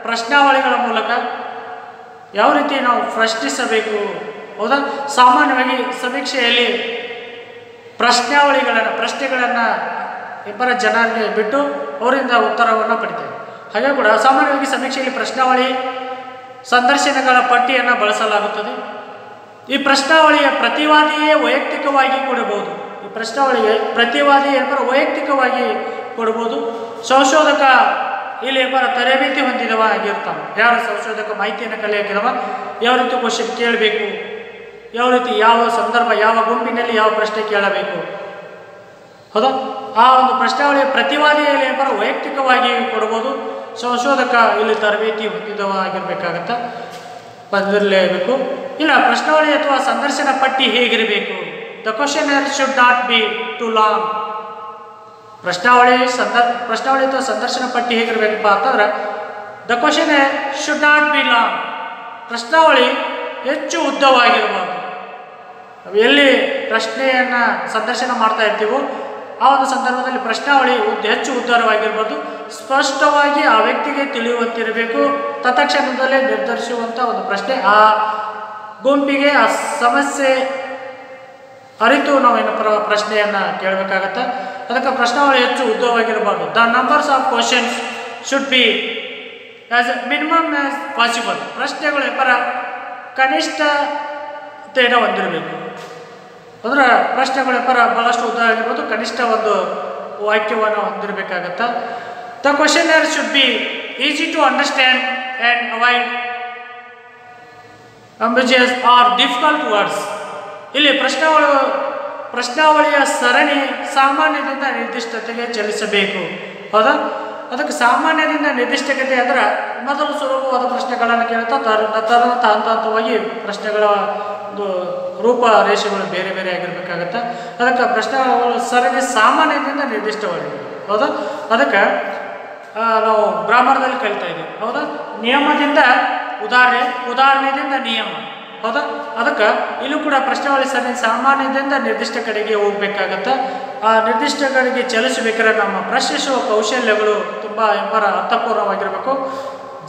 ಪ್ರಶ್ನಾವಳಿಗಳ ಮೂಲಕ ಯಾವ ರೀತಿ ನಾವು ಪ್ರಶ್ನಿಸಬೇಕು. ಹೌದಾ? ಸಾಮಾನ್ಯವಾಗಿ ಸಮೀಕ್ಷೆಯಲ್ಲಿ ಪ್ರಶ್ನೆಗಳನ್ನು ಇಬ್ಬರ ಜನರಿಗೆ ಬಿಟ್ಟು ಅವರಿಂದ ಉತ್ತರವನ್ನು ಪಡಿತೇವೆ. ಹಾಗೆ ಕೂಡ ಸಾಮಾನ್ಯವಾಗಿ ಸಮೀಕ್ಷೆಯಲ್ಲಿ ಪ್ರಶ್ನಾವಳಿ ಸಂದರ್ಶನಗಳ ಪಟ್ಟಿಯನ್ನು ಬಳಸಲಾಗುತ್ತದೆ. ಈ ಪ್ರಶ್ನಾವಳಿಯ ಪ್ರತಿವಾದಿಯೇ ವೈಯಕ್ತಿಕವಾಗಿ ಕೊಡಬಹುದು. ಈ ಪ್ರಶ್ನಾವಳಿಗೆ ಪ್ರತಿವಾದಿ ವೈಯಕ್ತಿಕವಾಗಿ ಕೊಡ್ಬೋದು. ಸಂಶೋಧಕ ಇಲ್ಲಿ ತರಬೇತಿ ಹೊಂದಿದವ ಆಗಿರ್ತಾನೆ. ಯಾರು ಸಂಶೋಧಕ ಮಾಹಿತಿಯನ್ನು ಕಲೆ ಹಾಕಿದವ, ಯಾವ ರೀತಿ ಕ್ವಶನ್ ಕೇಳಬೇಕು, ಯಾವ ರೀತಿ ಯಾವ ಸಂದರ್ಭ ಯಾವ ಗುಂಪಿನಲ್ಲಿ ಯಾವ ಪ್ರಶ್ನೆ ಕೇಳಬೇಕು. ಹೌದಾ? ಆ ಒಂದು ಪ್ರಶ್ನಾವಳಿಯ ಪ್ರತಿವಾದಿಯಲ್ಲಿ ವೈಯಕ್ತಿಕವಾಗಿ ಕೊಡ್ಬೋದು. ಸಂಶೋಧಕ ಇಲ್ಲಿ ತರಬೇತಿ ಹೊಂದಿದವ ಆಗಿರಬೇಕಾಗತ್ತಾ, ಬಂದಿರಲೇಬೇಕು. ಇಲ್ಲ ಪ್ರಶ್ನಾವಳಿ ಅಥವಾ ಸಂದರ್ಶನ ಪಟ್ಟಿ ಹೇಗಿರಬೇಕು. The questionnaire should not be too long. ಪ್ರಶ್ನಾವಳಿ ಅಥವಾ ಸಂದರ್ಶನ ಪಟ್ಟಿ ಹೇಗಿರಬೇಕಪ್ಪ ಅಂತಂದ್ರೆ, the questionnaire should not be long. ಪ್ರಶ್ನಾವಳಿ ಹೆಚ್ಚು ಉದ್ದವಾಗಿರಬಾರ್ದು. ನಾವು ಎಲ್ಲಿ ಪ್ರಶ್ನೆಯನ್ನು ಸಂದರ್ಶನ ಮಾಡ್ತಾ ಇರ್ತೀವೋ ಆ ಒಂದು ಸಂದರ್ಭದಲ್ಲಿ ಪ್ರಶ್ನಾವಳಿ ಹೆಚ್ಚು ಉದ್ದವಾಗಿರ್ಬೋದು. ಸ್ಪಷ್ಟವಾಗಿ ಆ ವ್ಯಕ್ತಿಗೆ ತಿಳಿಯುವಂತಿರಬೇಕು. ತತ್ಕ್ಷಣದಲ್ಲೇ ನಿರ್ಧರಿಸುವಂಥ ಒಂದು ಪ್ರಶ್ನೆ, ಆ ಗುಂಪಿಗೆ ಆ ಸಮಸ್ಯೆ ಅರಿತು ನಾವೇನಪ್ಪ ಪ್ರಶ್ನೆಯನ್ನು ಕೇಳಬೇಕಾಗತ್ತೆ. ಅದಕ್ಕೆ ಪ್ರಶ್ನಾವಳಿ ಹೆಚ್ಚು ಉದ್ದವಾಗಿರಬಾರ್ದು. The numbers of questions should be as minimum as possible. ಪ್ರಶ್ನೆಗಳು ಕನಿಷ್ಠತೆಯನ್ನು ಹೊಂದಿರಬೇಕು. ಅಂದರೆ ಪ್ರಶ್ನೆಗಳು ಭಾಳಷ್ಟು ಉದ್ದ ಆಗಿರ್ಬೋದು, ಕನಿಷ್ಠ ಒಂದು ವಾಕ್ಯವನ್ನು ಹೊಂದಿರಬೇಕಾಗತ್ತೆ. The questionnaire should be easy to understand and avoid ambiguous or difficult words. ಇಲ್ಲಿ ಪ್ರಶ್ನಾವಳಿಯ ಸರಣಿ ಸಾಮಾನ್ಯದಿಂದ ನಿರ್ದಿಷ್ಟತೆಗೆ ಚಲಿಸಬೇಕು. ಹೌದಾ? ಅದಕ್ಕೆ ಸಾಮಾನ್ಯದಿಂದ ನಿರ್ದಿಷ್ಟತೆ ಅಂದ್ರೆ ಮೊದಲು ಸುಲಭವಾದ ಪ್ರಶ್ನೆಗಳನ್ನು ಕೇಳ್ತಾ ತದನಂತರ ಹಂತ ಹಂತವಾಗಿ ಪ್ರಶ್ನೆಗಳ ಒಂದು ರೂಪರೇಷೆಗಳು ಬೇರೆ ಬೇರೆ ಆಗಿರಬೇಕಾಗತ್ತೆ. ಅದಕ್ಕೆ ಪ್ರಶ್ನೆಗಳು ಸರಣಿ ಸಾಮಾನ್ಯದಿಂದ ನಿರ್ದಿಷ್ಟವಾಗಿದೆ. ಹೌದಾ? ಅದಕ್ಕೆ ನಾವು ಗ್ರಾಮರ್ದಲ್ಲಿ ಕಲಿತಾ ಇದ್ದೀವಿ. ಹೌದಾ? ನಿಯಮದಿಂದ ಉದಾಹರಣೆಯಿಂದ ನಿಯಮ. ಹೌದಾ? ಅದಕ್ಕೆ ಇಲ್ಲೂ ಕೂಡ ಪ್ರಶ್ನಾವಳಿ ಸರಣಿ ಸಾಮಾನ್ಯದಿಂದ ನಿರ್ದಿಷ್ಟ ಕಡೆಗೆ ಹೋಗಬೇಕಾಗತ್ತೆ. ಆ ನಿರ್ದಿಷ್ಟ ಕಡೆಗೆ ಚಲಿಸಬೇಕಾದ್ರೆ ನಮ್ಮ ಪ್ರಶ್ನಿಸುವ ಕೌಶಲ್ಯಗಳು ತುಂಬ ಅರ್ಥಪೂರ್ಣವಾಗಿರಬೇಕು.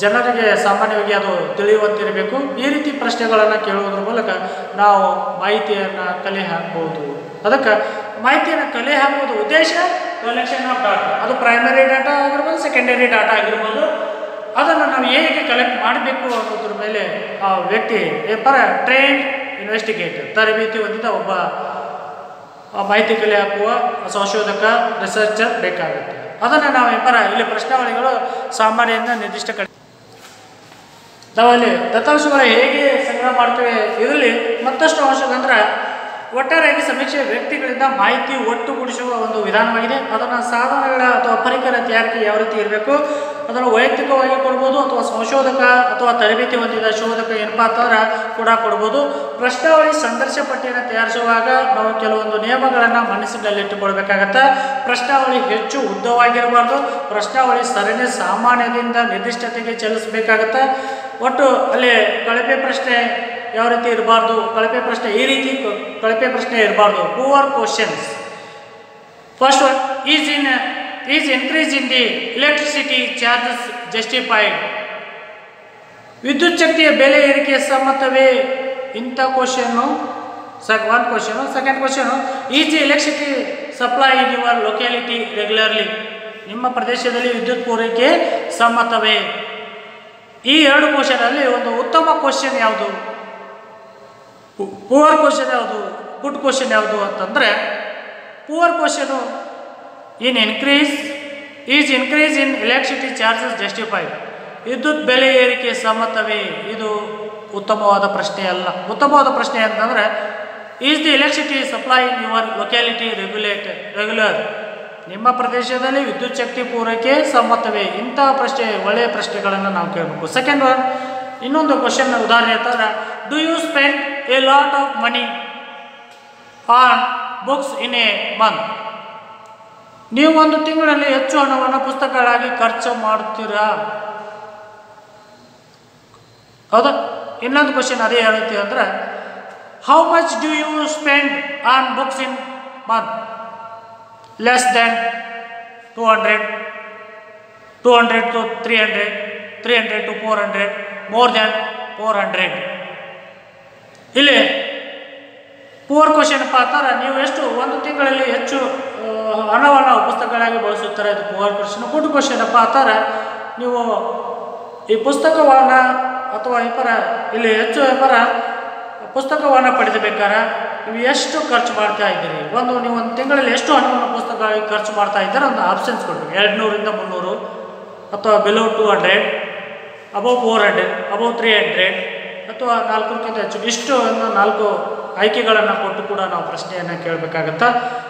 ಜನರಿಗೆ ಸಾಮಾನ್ಯವಾಗಿ ಅದು ತಿಳಿಯುವಂತಿರಬೇಕು. ಈ ರೀತಿ ಪ್ರಶ್ನೆಗಳನ್ನು ಕೇಳುವುದರ ಮೂಲಕ ನಾವು ಮಾಹಿತಿಯನ್ನು ಕಲೆ ಹಾಕ್ಬೋದು. ಅದಕ್ಕೆ ಮಾಹಿತಿಯನ್ನು ಕಲೆ ಹಾಕುವುದು ಉದ್ದೇಶ ಕಲೆಕ್ಷನ್ ಆಫ್ ಡಾಟಾ, ಅದು ಪ್ರೈಮರಿ ಡಾಟಾ ಆಗಿರ್ಬೋದು, ಸೆಕೆಂಡರಿ ಡಾಟಾ ಆಗಿರ್ಬೋದು. ಅದನ್ನು ನಾವು ಹೇಗೆ ಕಲೆಕ್ಟ್ ಮಾಡಬೇಕು ಅನ್ನೋದ್ರ ಮೇಲೆ ಆ ವ್ಯಕ್ತಿ ಟ್ರೈನ್ ಇನ್ವೆಸ್ಟಿಗೇಟರ್, ತರಬೇತಿ ಹೊಂದಿದ ಒಬ್ಬ ಮಾಹಿತಿ ಕಲೆ ಹಾಕುವ ಸಂಶೋಧಕ, ರಿಸರ್ಚರ್ ಬೇಕಾಗುತ್ತೆ. ಅದನ್ನು ನಾವು ಇಲ್ಲಿ ಪ್ರಶ್ನಾವಳಿಗಳು ಸಾಮಾನ್ಯದಿಂದ ನಿರ್ದಿಷ್ಟ ನಾವಲ್ಲಿ ದತ್ತಾಂಶಗಳು ಹೇಗೆ ಸಂಗ್ರಹ ಮಾಡ್ತೇವೆ. ಇದರಲ್ಲಿ ಮತ್ತಷ್ಟು ಅಂಶಗಳಂದ್ರೆ ಒಟ್ಟಾರೆಯಾಗಿ ಸಮೀಕ್ಷೆ ವ್ಯಕ್ತಿಗಳಿಂದ ಮಾಹಿತಿ ಒಟ್ಟುಗೂಡಿಸುವ ಒಂದು ವಿಧಾನವಾಗಿದೆ. ಅದನ್ನು ಸಾಧನಗಳ ಅಥವಾ ಪರಿಕರ ತಯಾರಿಕೆ ಯಾವ ರೀತಿ ಇರಬೇಕು, ಅದನ್ನು ವೈಯಕ್ತಿಕವಾಗಿ ಕೊಡ್ಬೋದು ಅಥವಾ ಸಂಶೋಧಕ ಅಥವಾ ತರಬೇತಿ ಹೊಂದಿದ ಶೋಧಕ ಏನಪ್ಪ ಅಂತಂದ್ರೆ ಕೂಡ ಕೊಡ್ಬೋದು. ಪ್ರಶ್ನಾವಳಿ ಸಂದರ್ಶ ಪಟ್ಟಿಯನ್ನು ತಯಾರಿಸುವಾಗ ನಾವು ಕೆಲವೊಂದು ನಿಯಮಗಳನ್ನು ಮನಸ್ಸಿನಲ್ಲಿಟ್ಟುಕೊಳ್ಬೇಕಾಗತ್ತೆ. ಪ್ರಶ್ನಾವಳಿ ಹೆಚ್ಚು ಉದ್ದವಾಗಿರಬಾರ್ದು. ಪ್ರಶ್ನಾವಳಿ ಸರಣಿ ಸಾಮಾನ್ಯದಿಂದ ನಿರ್ದಿಷ್ಟತೆಗೆ ಚಲಿಸಬೇಕಾಗತ್ತೆ. ಒಟ್ಟು ಅಲ್ಲಿ ಕಳಪೆ ಪ್ರಶ್ನೆ ಯಾವ ರೀತಿ ಇರಬಾರ್ದು, ಕಳಪೆ ಪ್ರಶ್ನೆ ಈ ರೀತಿ ಕಳಪೆ ಪ್ರಶ್ನೆ ಇರಬಾರ್ದು. Poor questions. First one, is increase in the electricity charges justified? ವಿದ್ಯುತ್ ಶಕ್ತಿಯ ಬೆಲೆ ಏರಿಕೆ ಸಮ್ಮತವೇ? ಇಂಥ question one question. Second question, is the electricity supply in your locality regularly? ನಿಮ್ಮ ಪ್ರದೇಶದಲ್ಲಿ ವಿದ್ಯುತ್ ಪೂರೈಕೆ ಸಮ್ಮತವೇ? ಈ ಎರಡು ಕ್ವಶನಲ್ಲಿ ಒಂದು ಉತ್ತಮ ಕ್ವಶನ್ ಯಾವುದು, ಪೂವರ್ ಕ್ವಶನ್ ಯಾವುದು, ಗುಡ್ ಕ್ವಶನ್ ಯಾವುದು ಅಂತಂದರೆ, poor question is increase in electricity charges justified? ವಿದ್ಯುತ್ ಬೆಲೆ ಏರಿಕೆ ಸಮ್ಮತವೇ? ಇದು ಉತ್ತಮವಾದ ಪ್ರಶ್ನೆ ಅಲ್ಲ. ಉತ್ತಮವಾದ ಪ್ರಶ್ನೆ ಅಂತಂದರೆ, is the electricity supply in your locality regular? ನಿಮ್ಮ ಪ್ರದೇಶದಲ್ಲಿ ವಿದ್ಯುತ್ ಶಕ್ತಿ ಪೂರೈಕೆ ಸಮ್ಮತವೇ? ಇಂಥ ಪ್ರಶ್ನೆ, ಒಳ್ಳೆಯ ಪ್ರಶ್ನೆಗಳನ್ನು ನಾವು ಕೇಳಬೇಕು. ಸೆಕೆಂಡ್ ಒನ್, ಇನ್ನೊಂದು ಕ್ವಶನ್ ಉದಾಹರಣೆ ಅಂತಂದ್ರೆ, do you spend a lot of money on books in a month? ನೀವು ಒಂದು ತಿಂಗಳಲ್ಲಿ ಹೆಚ್ಚು ಹಣವನ್ನು ಪುಸ್ತಕಗಳಾಗಿ ಖರ್ಚು ಮಾಡುತ್ತೀರಾ? ಹೌದಾ? ಇನ್ನೊಂದು ಕ್ವಶನ್ ಅದೇ ಯಾವ ರೀತಿ ಅಂದರೆ, how much do you spend on books in month? Less than 200 to 300, 300 to 400, more than 400. ಇಲ್ಲಿ ಪೂವರ್ ಕ್ವಶನ್ ಅಂತಾರೆ, ನೀವು ಎಷ್ಟು ಒಂದು ತಿಂಗಳಲ್ಲಿ ಹೆಚ್ಚು ಹಣವನ್ನು ಪುಸ್ತಕಗಳಾಗಿ ಬಳಸುತ್ತಾರೆ? ಇದು ಪೂವರ್ ಕ್ವಶನ್. ಗುಡ್ ಕ್ವಶನ್ ಅಂತಾರೆ, ನೀವು ಈ ಪುಸ್ತಕವನ್ನು ಅಥವಾ ಇಲ್ಲಿ ಹೆಚ್ಚು ಪುಸ್ತಕವನ್ನು ಪಡೆದಬೇಕಾದ್ರೆ ನೀವು ಎಷ್ಟು ಖರ್ಚು ಮಾಡ್ತಾ ಇದ್ದೀರಿ? ನೀವು ಒಂದು ತಿಂಗಳಲ್ಲಿ ಎಷ್ಟು ಹಣವನ್ನು ಪುಸ್ತಕಗಳಿಗೆ ಖರ್ಚು ಮಾಡ್ತಾ ಇದ್ದಾರೆ? ಒಂದು ಆಪ್ಷನ್ಸ್ ಕೊಡಬೇಕು. 200 ಇಂದ 300, ಅಥವಾ ಬಿಲೋ 200, ಅಬೌವ್ 400, ಅಬೌವ್ 300, ಅಥವಾ 4ಕ್ಕಿಂತ ಹೆಚ್ಚು. ಇಷ್ಟು 4 ಆಯ್ಕೆಗಳನ್ನು ಕೊಟ್ಟು ಕೂಡ ನಾವು ಪ್ರಶ್ನೆಯನ್ನು ಕೇಳಬೇಕಾಗತ್ತಾ.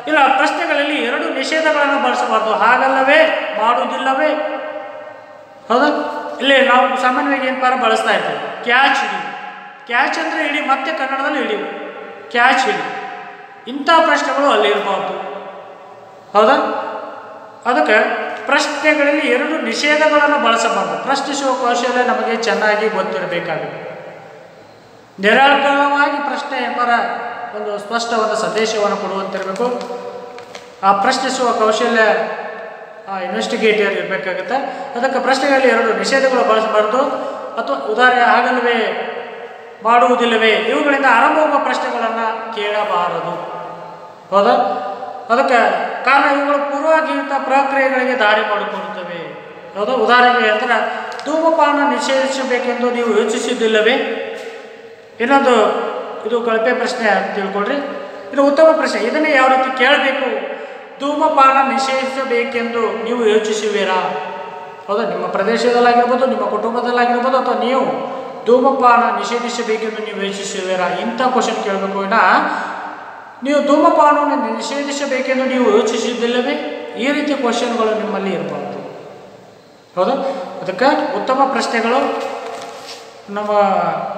ಇಲ್ಲ, ಪ್ರಶ್ನೆಗಳಲ್ಲಿ 2 ನಿಷೇಧಗಳನ್ನು ಬಳಸಬಾರ್ದು. ಹಾಗಲ್ಲವೇ, ಮಾಡುವುದಿಲ್ಲವೇ? ಹೌದಾ? ಇಲ್ಲಿ ನಾವು ಸಾಮಾನ್ಯವಾಗಿ ಏನು ಬಳಸ್ತಾ ಇರ್ತೀವಿ, ಕ್ಯಾಚ್ ಹಿಡಿ. ಕ್ಯಾಚ್ ಅಂದರೆ ಹಿಡಿ, ಮತ್ತೆ ಕನ್ನಡದಲ್ಲಿ ಹಿಡಿ, ಕ್ಯಾಚ್ ಹಿಡಿ. ಇಂಥ ಪ್ರಶ್ನೆಗಳು ಅಲ್ಲಿ ಇರಬಾರ್ದು. ಹೌದಾ? ಅದಕ್ಕೆ ಪ್ರಶ್ನೆಗಳಲ್ಲಿ 2 ನಿಷೇಧಗಳನ್ನು ಬಳಸಬಾರ್ದು. ಪ್ರಶ್ನಿಸುವ ಕೌಶಲ್ಯ ನಮಗೆ ಚೆನ್ನಾಗಿ ಗೊತ್ತಿರಬೇಕಾಗಿದೆ. ನಿರರ್ಗಳವಾಗಿ ಪ್ರಶ್ನೆ ಎಂಬರ ಒಂದು ಸ್ಪಷ್ಟವಾದ ಸಂದೇಶವನ್ನು ಕೊಡುವಂತಿರಬೇಕು. ಆ ಪ್ರಶ್ನಿಸುವ ಕೌಶಲ್ಯ ಇನ್ವೆಸ್ಟಿಗೇಟರ್ ಇರಬೇಕಾಗುತ್ತೆ. ಅದಕ್ಕೆ ಪ್ರಶ್ನೆಗಳಲ್ಲಿ 2 ನಿಷೇಧಗಳು ಬಳಸಬಾರ್ದು. ಅಥವಾ ಉದಾಹರಣೆ, ಆಗಲ್ವೇ, ಮಾಡುವುದಿಲ್ಲವೇ, ಇವುಗಳಿಂದ ಆರಂಭವಾಗುವ ಪ್ರಶ್ನೆಗಳನ್ನು ಕೇಳಬಾರದು. ಹೌದಾ? ಅದಕ್ಕೆ ಕಾರಣ ಇವುಗಳು ಪೂರ್ವಗೀತ ಪ್ರಕ್ರಿಯೆಗಳಿಗೆ ದಾರಿ ಮಾಡಿಕೊಡುತ್ತವೆ. ಹೌದಾ? ಉದಾಹರಣೆಗೆ ಅಂದರೆ, ಧೂಮಪಾನ ನಿಷೇಧಿಸಬೇಕೆಂದು ನೀವು ಯೋಚಿಸಿದ್ದಿಲ್ಲವೇ? ಇನ್ನೊಂದು, ಇದು ಕಳಪೆ ಪ್ರಶ್ನೆ ಅಂತ ತಿಳ್ಕೊಳ್ರಿ. ಇದು ಉತ್ತಮ ಪ್ರಶ್ನೆ. ಇದನ್ನೇ ಯಾವ ರೀತಿ ಕೇಳಬೇಕು? ಧೂಮಪಾನ ನಿಷೇಧಿಸಬೇಕೆಂದು ನೀವು ಯೋಚಿಸುವಿರಾ? ಹೌದಾ? ನಿಮ್ಮ ಪ್ರದೇಶದಲ್ಲಾಗಿರ್ಬೋದು, ನಿಮ್ಮ ಕುಟುಂಬದಲ್ಲಾಗಿರ್ಬೋದು, ಅಥವಾ ನೀವು ಧೂಮಪಾನ ನಿಷೇಧಿಸಬೇಕೆಂದು ನೀವು ಯೋಚಿಸುವಿರಾ? ಇಂಥ ಕ್ವಶನ್ ಕೇಳಬೇಕು. ನೀವು ಧೂಮಪಾನವನ್ನು ನಿಷೇಧಿಸಬೇಕೆಂದು ನೀವು ಯೋಚಿಸಿದ್ದಿಲ್ಲವೇ? ಈ ರೀತಿಯ ಕ್ವಶನ್ಗಳು ನಿಮ್ಮಲ್ಲಿ ಇರಬಾರ್ದು. ಹೌದಾ? ಅದಕ್ಕೆ ಉತ್ತಮ ಪ್ರಶ್ನೆಗಳು ನಮ್ಮ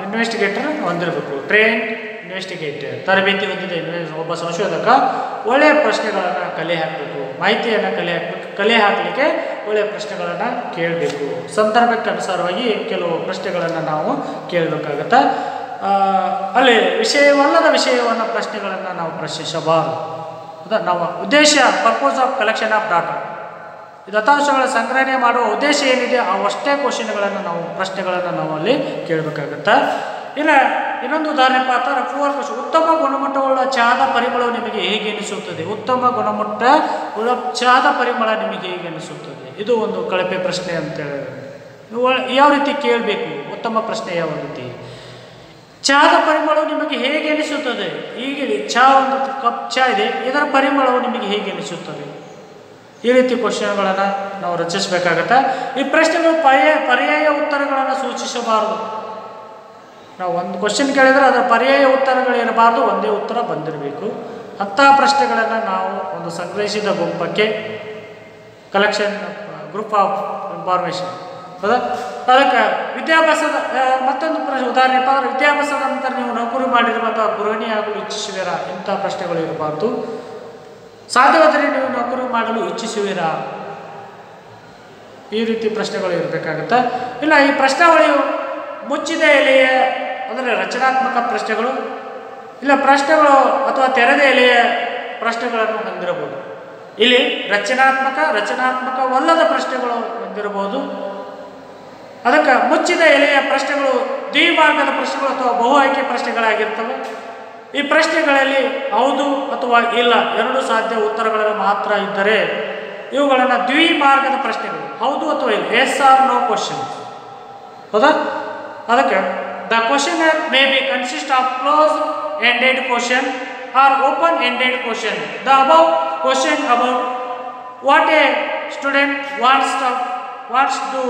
ಇನ್ವೆಸ್ಟಿಗೇಟರ್ ಹೊಂದಿರಬೇಕು. ಟ್ರೈನ್ ಇನ್ವೆಸ್ಟಿಗೇಟರ್, ತರಬೇತಿ ಹೊಂದಿದ ಒಬ್ಬ ಸಂಶೋಧಕ ಒಳ್ಳೆಯ ಪ್ರಶ್ನೆಗಳನ್ನು ಕಲೆ ಹಾಕಬೇಕು. ಮಾಹಿತಿಯನ್ನು ಕಲೆ ಹಾಕಲಿಕ್ಕೆ ಒಳ್ಳೆಯ ಪ್ರಶ್ನೆಗಳನ್ನು ಕೇಳಬೇಕು. ಸಂದರ್ಭಕ್ಕೆ ಅನುಸಾರವಾಗಿ ಕೆಲವು ಪ್ರಶ್ನೆಗಳನ್ನು ನಾವು ಕೇಳಬೇಕಾಗತ್ತೆ. ಅಲ್ಲಿ ವಿಷಯವಲ್ಲದ ವಿಷಯವನ್ನು ಪ್ರಶ್ನೆಗಳನ್ನು ನಾವು ಪ್ರಶ್ನಿಸಬಾರದು. ಹೌದಾ? ನಾವು ಉದ್ದೇಶ, purpose of collection of data, ದತ್ತಾಂಶಗಳ ಸಂಗ್ರಹಣೆ ಮಾಡುವ ಉದ್ದೇಶ ಏನಿದೆ ಅವಷ್ಟೇ ಪ್ರಶ್ನೆಗಳನ್ನು ನಾವು ಅಲ್ಲಿ ಕೇಳಬೇಕಾಗತ್ತೆ. ಇನ್ನು ಇನ್ನೊಂದು ಉದಾಹರಣೆ ಪಾತ್ರ ಫೋರ್ ಕ್ವಶನ್. ಉತ್ತಮ ಗುಣಮಟ್ಟವುಳ್ಳ ಚಹಾದ ಪರಿಮಳವು ನಿಮಗೆ ಹೇಗೆ ಅನಿಸುತ್ತದೆ? ಉತ್ತಮ ಗುಣಮಟ್ಟ ಉಳ್ಳ ಚಹಾದ ಪರಿಮಳ ನಿಮಗೆ ಹೇಗೆ ಅನಿಸುತ್ತದೆ? ಇದು ಒಂದು ಕಳಪೆ ಪ್ರಶ್ನೆ ಅಂತೇಳಿ ಯಾವ ರೀತಿ ಕೇಳಬೇಕು? ಉತ್ತಮ ಪ್ರಶ್ನೆ ಯಾವ ರೀತಿ? ಚಹಾದ ಪರಿಮಳವು ನಿಮಗೆ ಹೇಗೆ ಅನಿಸುತ್ತದೆ? ಈಗ ಚಹಾ ಒಂದು ಕಪ್ ಚಹಾ ಇದೆ, ಇದರ ಪರಿಮಳವು ನಿಮಗೆ ಹೇಗೆ ಅನಿಸುತ್ತದೆ? ಈ ರೀತಿ ಕ್ವಶನ್ಗಳನ್ನು ನಾವು ರಚಿಸಬೇಕಾಗತ್ತೆ. ಈ ಪ್ರಶ್ನೆಗಳು ಪರ್ಯಾಯ ಉತ್ತರಗಳನ್ನು ಸೂಚಿಸಬಾರದು. ನಾವು ಒಂದು ಕ್ವಶನ್ ಕೇಳಿದರೆ ಅದರ ಪರ್ಯಾಯ ಉತ್ತರಗಳಿರಬಾರ್ದು, ಒಂದೇ ಉತ್ತರ ಬಂದಿರಬೇಕು. ಅಂತಹ ಪ್ರಶ್ನೆಗಳನ್ನು ನಾವು ಒಂದು ಸಂಗ್ರಹಿಸಿದ ಗುಂಪಕ್ಕೆ ಕಲೆಕ್ಷನ್ ಗ್ರೂಪ್ ಆಫ್ ಇನ್ಫಾರ್ಮೇಷನ್ ಹೌದಾ. ಅದಕ್ಕೆ ವಿದ್ಯಾಭ್ಯಾಸದ ಮತ್ತೊಂದು ಉದಾಹರಣೆ ಅಂದರೆ ವಿದ್ಯಾಭ್ಯಾಸದ ನಂತರ ನೀವು ನೌಕರಿ ಮಾಡಿರುವ ಅಥವಾ ಗೃಹಿಣಿ ಆಗಲು ಇಚ್ಛಿಸುವಿರಾ? ಇಂಥ ಪ್ರಶ್ನೆಗಳು ಇರಬಾರ್ದು. ಸಾಧ್ಯವಾದರೆ ನೀವು ನೌಕರಿ ಮಾಡಲು ಇಚ್ಛಿಸುವಿರಾ? ಈ ರೀತಿ ಪ್ರಶ್ನೆಗಳು ಇರಬೇಕಾಗತ್ತೆ. ಇಲ್ಲ ಈ ಪ್ರಶ್ನಾವಳಿಯು ಮುಚ್ಚಿದ ಎಲೆಯ ಅಂದರೆ ರಚನಾತ್ಮಕ ಪ್ರಶ್ನೆಗಳು, ಇಲ್ಲ ಪ್ರಶ್ನೆಗಳು ಅಥವಾ ತೆರೆದ ಎಲೆಯ ಪ್ರಶ್ನೆಗಳನ್ನು ಹೊಂದಿರಬಹುದು. ಇಲ್ಲಿ ರಚನಾತ್ಮಕವಲ್ಲದ ಪ್ರಶ್ನೆಗಳು ಹೊಂದಿರಬಹುದು. ಅದಕ್ಕೆ ಮುಚ್ಚಿದ ಎಲೆಯ ಪ್ರಶ್ನೆಗಳು ದ್ವಿಮಾರ್ಗದ ಪ್ರಶ್ನೆಗಳು ಅಥವಾ ಬಹು ಆಯ್ಕೆ ಪ್ರಶ್ನೆಗಳಾಗಿರ್ತವೆ. ಈ ಪ್ರಶ್ನೆಗಳಲ್ಲಿ ಹೌದು ಅಥವಾ ಇಲ್ಲ ಎರಡು ಸಾಧ್ಯ ಉತ್ತರಗಳನ್ನು ಮಾತ್ರ ಇದ್ದರೆ ಇವುಗಳನ್ನು ದ್ವಿಮಾರ್ಗದ ಪ್ರಶ್ನೆಗಳು, ಹೌದು ಅಥವಾ ಇಲ್ಲ, ಎಸ್ ಆರ್ ನೋ ಕ್ವಶನ್ ಹೌದಾ. ಅದಕ್ಕೆ the question may be consist of close ended question or open ended question. The above question about what a student wants to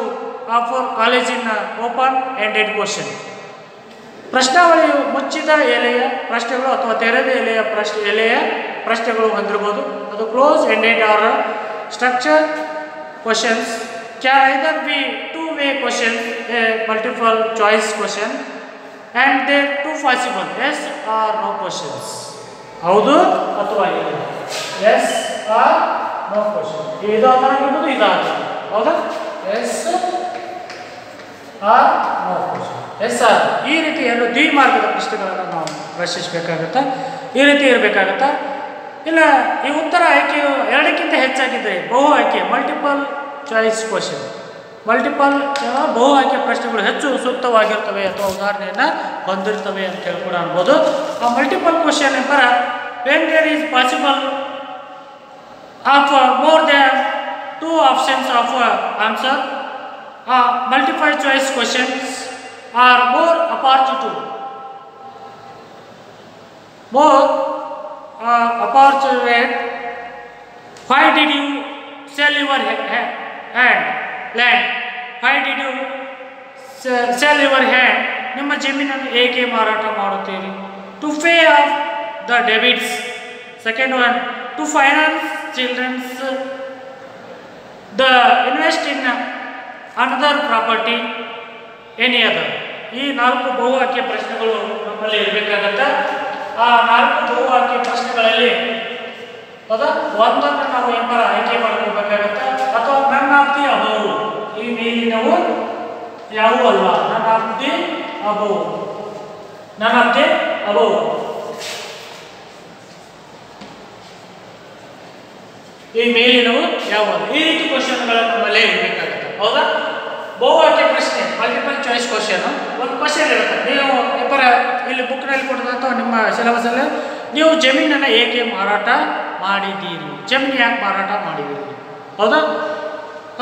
offer college in open ended question. ಪ್ರಶ್ನಾವಳಿಯು ಮುಚ್ಚಿದ ಎಲೆಯ ಪ್ರಶ್ನೆಗಳು ಅಥವಾ ತೆರೆದ ಎಲೆಯ ಪ್ರಶ್ನೆಗಳು ಹೊಂದಿರಬಹುದು. ಅದು close ended or structure questions can either be two-way question, a multiple choice question, and there are two possible yes or no questions. ಹೌದು ಅಥವಾ ಇಲ್ಲ, ಎಸ್ ಆರ್ ನೋ ಕ್ವಶನ್. ಇದು ಆಗಿರ್ಬೋದು, ಇದಾಗಿರ್ಬೋದು ಹೌದಾ. Yes or no question, yes or. ಈ ರೀತಿ ಎರಡು ದ್ವಿಮಾರ್ಗದ ಪ್ರಶ್ನೆಗಳನ್ನು ನಾವು ರಚಿಸಬೇಕಾಗತ್ತೆ. ಈ ರೀತಿ ಇರಬೇಕಾಗತ್ತೆ. ಇಲ್ಲ ಈ ಉತ್ತರ ಆಯ್ಕೆಯು ಎರಡಕ್ಕಿಂತ ಹೆಚ್ಚಾಗಿದ್ದರೆ ಬಹು ಆಯ್ಕೆ ಮಲ್ಟಿಪಲ್ ಚಾಯ್ಸ್ ಕ್ವಶನ್. ಬಹು ಆಯ್ಕೆ ಪ್ರಶ್ನೆಗಳು ಹೆಚ್ಚು ಸೂಕ್ತವಾಗಿರ್ತವೆ ಅಥವಾ ಉದಾಹರಣೆಯನ್ನು ಹೊಂದಿರ್ತವೆ ಅಂತ ಹೇಳಿ ಕೂಡ ಅನ್ಬೋದು. ಆ ಮಲ್ಟಿಪಲ್ ಕ್ವಶನ್ ಎಂಬ when there is possible of more than two options of answer. Multiple choice questions are more opportunity Why did you sell your land? Why did you sell your hand? ನಿಮ್ಮ ಜಮೀನನ್ನು ಏಕೆ ಮಾರಾಟ ಮಾಡುತ್ತೀರಿ? To pay off the debits. Second one, to finance children's the invest in another property, any other. ಈ ನಾಲ್ಕು ಬಹುವಾಕ್ಯ ಪ್ರಶ್ನೆಗಳು ನಮ್ಮಲ್ಲಿ ಇರಬೇಕಾಗತ್ತೆ. ಆ ನಾಲ್ಕು ಬಹುವಾಕ್ಯ ಪ್ರಶ್ನೆಗಳಲ್ಲಿ ಒಂದನ್ನು ನಾವು ಎಂಬರ ಆಯ್ಕೆ ಮಾಡ್ಕೋಬೇಕಾಗತ್ತೆ. ಅಥವಾ ನನ್ನ ಆಫ್ ದಿ ಅಬೌವ್, ಈ ಮೇಲಿನವು ಯಾವುವು ಅಲ್ಲ. ನನ್ನ ಆಫ್ ದಿ ಅಬೌವ್, ಈ ಮೇಲಿನವು ಯಾವುವು. ಈ ರೀತಿ ಕ್ವಶನ್ಗಳನ್ನು ನಮ್ಮಲ್ಲೇ ಇರಬೇಕಾಗುತ್ತೆ ಹೌದಾ. ಬಹುವಾಕ್ಯ ಪ್ರಶ್ನೆ ಮಲ್ಟಿಪಲ್ ಚಾಯ್ಸ್ ಕ್ವಶನ್. ಒಂದು ಕ್ವಶನ್ ಇರುತ್ತೆ, ನೀವು ಇಬ್ಬರ ಇಲ್ಲಿ ಬುಕ್ನಲ್ಲಿ ಕೊಡೋದು ಅಥವಾ ನಿಮ್ಮ ಸಿಲೆಬಸಲ್ಲಿ ನೀವು ಜಮೀನನ್ನು ಏಕೆ ಮಾರಾಟ ಮಾಡಿದ್ದೀರಿ, ಜಮೀನು ಯಾಕೆ ಮಾರಾಟ ಮಾಡಿದ್ದೀರಿ ಹೌದಾ.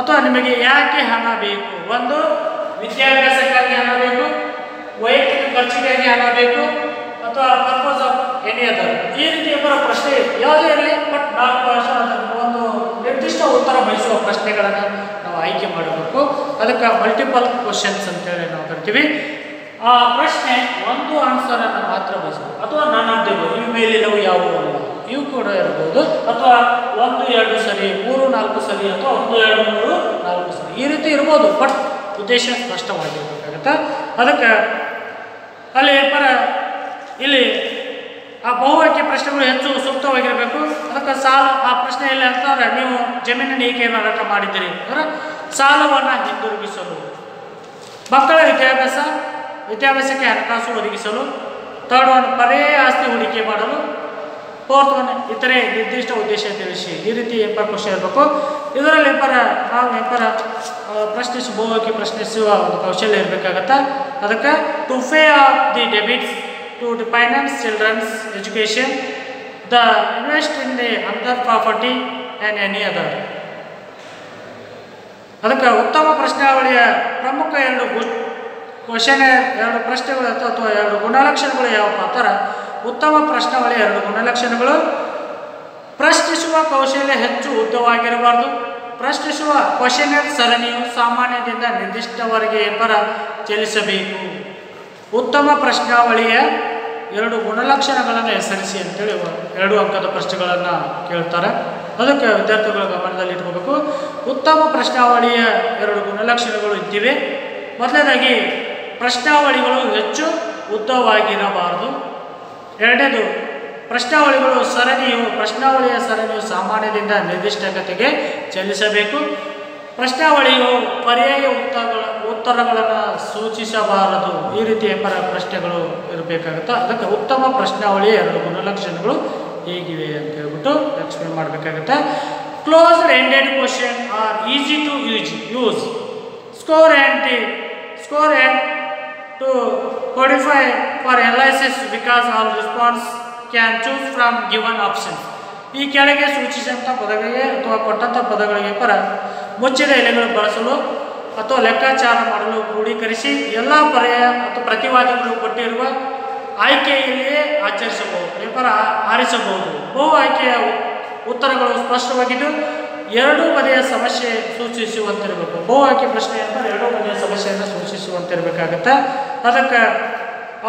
ಅಥವಾ ನಿಮಗೆ ಯಾಕೆ ಹಣ ಬೇಕು, ಒಂದು ವಿದ್ಯಾಭ್ಯಾಸಕ್ಕಾಗಿ ಹಣ ಬೇಕು, ವೈಯಕ್ತಿಕ ಖರ್ಚಿಗಾಗಿ ಹಣ ಬೇಕು, ಅಥವಾ ಪರ್ಪಸ್ ಆಫ್ ಎನಿ ಅದರ್. ಈ ರೀತಿ ಇಬ್ಬರ ಪ್ರಶ್ನೆ ಯಾವುದೇ ಇರಲಿ, ಬಟ್ ನಾಲ್ಕು ಒಂದು ನಿರ್ದಿಷ್ಟ ಉತ್ತರ ಬಯಸುವ ಪ್ರಶ್ನೆಗಳನ್ನು ನಾವು ಆಯ್ಕೆ ಮಾಡಬೇಕು. ಅದಕ್ಕೆ ಮಲ್ಟಿಪಲ್ ಕ್ವಶನ್ಸ್ ಅಂತೇಳಿ ನಾವು ಕರಿತೀವಿ. ಆ ಪ್ರಶ್ನೆ ಒಂದು ಆನ್ಸರನ್ನು ಮಾತ್ರ ಬಯಸಬೇಕು, ಅಥವಾ ನನ್ನ ಅಬ್ದೇಬೋದು ಇವು ಮೇಲಿನವು ಯಾವುವು ಅಲ್ಲ ಇವು ಕೂಡ ಇರ್ಬೋದು, ಅಥವಾ 1 2 ಸರಿ, 3 4 ಸರಿ, ಅಥವಾ 1 2 3 4 ಸರಿ, ಈ ರೀತಿ ಇರ್ಬೋದು. ಬಟ್ ಉದ್ದೇಶ ಸ್ಪಷ್ಟವಾಗಿರಬೇಕಾಗತ್ತೆ. ಅದಕ್ಕೆ ಅಲ್ಲಿ ಇಲ್ಲಿ ಆ ಬಹುವಾಕ್ಯ ಪ್ರಶ್ನೆಗಳು ಹೆಚ್ಚು ಸೂಕ್ತವಾಗಿರಬೇಕು. ಅದಕ್ಕೆ ಆ ಪ್ರಶ್ನೆಯಲ್ಲಿ ಅಂತಂದ್ರೆ ನೀವು ಜಮೀನನ್ನು ಏಕೆ ಮಾರಾಟ ಮಾಡಿದ್ದೀರಿ ಅಂದರೆ ಸಾಲವನ್ನು ಹಿಂದಿರುಗಿಸಲು, ಮಕ್ಕಳ ವಿದ್ಯಾಭ್ಯಾಸಕ್ಕೆ ಹಣಕಾಸು ಒದಗಿಸಲು, ಥರ್ಡ್ ಒನ್ ಪರ್ಯಾಯ ಆಸ್ತಿ ಹೂಡಿಕೆ ಮಾಡಲು, ಫೋರ್ತ್ ಒನ್ ಇತರೆ ನಿರ್ದಿಷ್ಟ ಉದ್ದೇಶ ತಿಳಿಸಿ. ಈ ರೀತಿ ಎಂಪರ್ ಕ್ವಶನ್ ಇರಬೇಕು. ಇದರಲ್ಲಿ ಪ್ರಶ್ನಿಸಬಹುದಾಗಿ ಪ್ರಶ್ನಿಸುವ ಒಂದು ಕೌಶಲ್ಯ ಇರಬೇಕಾಗತ್ತೆ. ಅದಕ್ಕೆ to pay off the debits to the finance children's education the invest in the other property and any other. ಅದಕ್ಕೆ ಉತ್ತಮ ಪ್ರಶ್ನಾವಳಿಯ ಪ್ರಮುಖ ಎರಡು ಪ್ರಶ್ನೆಗಳು ಅಥವಾ ಎರಡು ಗುಣಲಕ್ಷಣಗಳು ಯಾವಪ್ಪ ಅಂತಾರೆ. ಉತ್ತಮ ಪ್ರಶ್ನಾವಳಿಯ ಎರಡು ಗುಣಲಕ್ಷಣಗಳು: ಪ್ರಶ್ನಿಸುವ ಕೌಶಲ್ಯ ಹೆಚ್ಚು ಉದ್ದವಾಗಿರಬಾರ್ದು. ಪ್ರಶ್ನಿಸುವ ಕ್ವಶನರ್ ಸರಣಿಯು ಸಾಮಾನ್ಯದಿಂದ ನಿರ್ದಿಷ್ಟವರೆಗೆ ಚಲಿಸಬೇಕು. ಉತ್ತಮ ಪ್ರಶ್ನಾವಳಿಯ ಎರಡು ಗುಣಲಕ್ಷಣಗಳನ್ನು ಹೆಸರಿಸಿ ಅಂತೇಳಿ 2 ಅಂಕದ ಪ್ರಶ್ನೆಗಳನ್ನು ಕೇಳ್ತಾರೆ. ಅದಕ್ಕೆ ವಿದ್ಯಾರ್ಥಿಗಳ ಗಮನದಲ್ಲಿ ಇಟ್ಕೋಬೇಕು. ಉತ್ತಮ ಪ್ರಶ್ನಾವಳಿಯ 2 ಗುಣಲಕ್ಷಣಗಳು ಇದ್ದಿವೆ. ಮೊದಲನೇದಾಗಿ ಪ್ರಶ್ನಾವಳಿಗಳು ಹೆಚ್ಚು ಉದ್ದವಾಗಿರಬಾರದು. ಎರಡನೇದು ಪ್ರಶ್ನಾವಳಿಯ ಸರಣಿಯು ಸಾಮಾನ್ಯದಿಂದ ನಿರ್ದಿಷ್ಟತೆಗೆ ಚಲಿಸಬೇಕು. ಪ್ರಶ್ನಾವಳಿಯು ಪರ್ಯಾಯ ಉತ್ತರಗಳನ್ನು ಸೂಚಿಸಬಾರದು. ಈ ರೀತಿ ಪ್ರಶ್ನೆಗಳು ಇರಬೇಕಾಗುತ್ತೆ. ಅದಕ್ಕೆ ಉತ್ತಮ ಪ್ರಶ್ನಾವಳಿಯ 2 ಗುಣಲಕ್ಷಣಗಳು ಹೇಗಿವೆ ಅಂತ ಹೇಳ್ಬಿಟ್ಟು ಎಕ್ಸ್ಪ್ಲೇನ್ ಮಾಡಬೇಕಾಗುತ್ತೆ. Closed ended question are easy to use. Score and to codify for analysis because all response can choose from given options. ಈ ಕೆಳಗೆ ಸೂಚಿಸಿದಂಥ ಪದಗಳಿಗೆ ಅಥವಾ ಕೊಟ್ಟಂಥ ಪದಗಳಿಗೆ ಮುಚ್ಚಿದ ಎಲೆಗಳು ಬಳಸಲು ಅಥವಾ ಲೆಕ್ಕಾಚಾರ ಮಾಡಲು ಕ್ರೋಢೀಕರಿಸಿ ಎಲ್ಲ ಪರ್ಯಾಯ ಅಥವಾ ಪ್ರತಿವಾದಿಗಳು ಕೊಟ್ಟಿರುವ ಆಯ್ಕೆಯಲ್ಲಿಯೇ ಆರಿಸಬಹುದು. ಬಹು ಆಯ್ಕೆಯ ಉತ್ತರಗಳು ಸ್ಪಷ್ಟವಾಗಿದ್ದು ಎರಡೂ ಬಗೆಯ ಸಮಸ್ಯೆ ಸೂಚಿಸುವಂತಿರಬೇಕು. ಬಹು ಆಯ್ಕೆ ಪ್ರಶ್ನೆ ಅಂದರೆ ಎರಡೂ ಬಗೆಯ ಸಮಸ್ಯೆಯನ್ನು ಸೂಚಿಸುವಂತಿರಬೇಕಾಗುತ್ತೆ. ಅದಕ್ಕೆ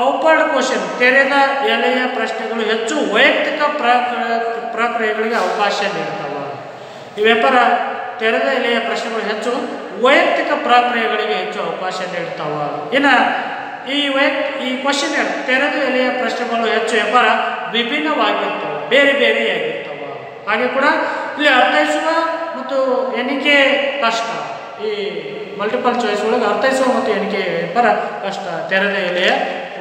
ಔಪರ್ಡ್ ಕ್ವಶನ್ ತೆರೆದ ಎಲೆಯ ಪ್ರಶ್ನೆಗಳು ಹೆಚ್ಚು ವೈಯಕ್ತಿಕ ಪ್ರಕ್ರಿಯೆಗಳಿಗೆ ಅವಕಾಶ ನೀಡ್ತವೆ. ಈ ತೆರೆದ ಎಲೆಯ ಪ್ರಶ್ನೆಗಳು ಹೆಚ್ಚು ವೈಯಕ್ತಿಕ ಪ್ರಕ್ರಿಯೆಗಳಿಗೆ ಹೆಚ್ಚು ಅವಕಾಶ ನೀಡ್ತಾವೆ. ಇನ್ನು ಈ ಕ್ವಶನ್ ತೆರೆದ ಎಲೆಯ ಪ್ರಶ್ನೆಗಳು ಹೆಚ್ಚು ವಿಭಿನ್ನವಾಗಿರ್ತವೆ, ಬೇರೆಯಾಗಿರ್ತವೆ. ಹಾಗೆ ಕೂಡ ಇಲ್ಲಿ ಅರ್ಥೈಸುವ ಮತ್ತು ಎಣಿಕೆ ಕಷ್ಟ. ಈ ಮಲ್ಟಿಪಲ್ ಚಾಯ್ಸ್ ಒಳಗೆ ಅರ್ಥೈಸುವ ಮತ್ತು ಎಣಿಕೆ ಕಷ್ಟ ತೆರೆದ ಎಲೆಯ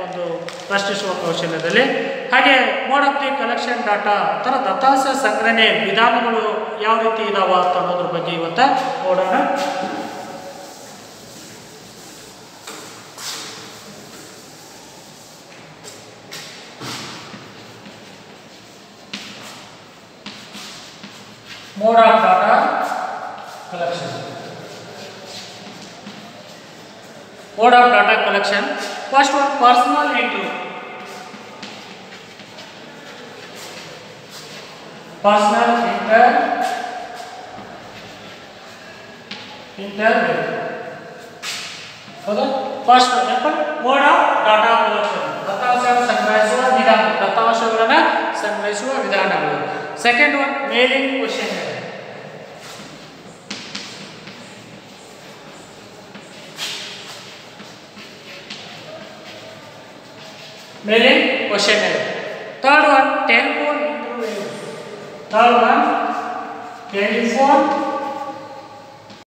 ಒಂದು ಪ್ರಶ್ನಿಸುವ ಕೌಶಲ್ಯದಲ್ಲಿ. ಹಾಗೆ mode of the collection data ದತ್ತಾಂಶ ಸಂಗ್ರಹಣೆ ವಿಧಾನಗಳು ಯಾವ ರೀತಿ ಇದಾವ ಅಂತ ಅನ್ನೋದ್ರ ಬಗ್ಗೆ ಇವತ್ತು ನೋಡೋಣ. Mode of data collection. Mode of data collection. First one, personal interview. Personal interview. Okay. First example, mode of data collection. ದತ್ತಾಂಶಗಳನ್ನು ಸಂಗ್ರಹಿಸುವ ವಿಧಾನಗಳು. Second one, mailing questionnaire. Mailing questionnaire. Third one, telephone interview. Telephone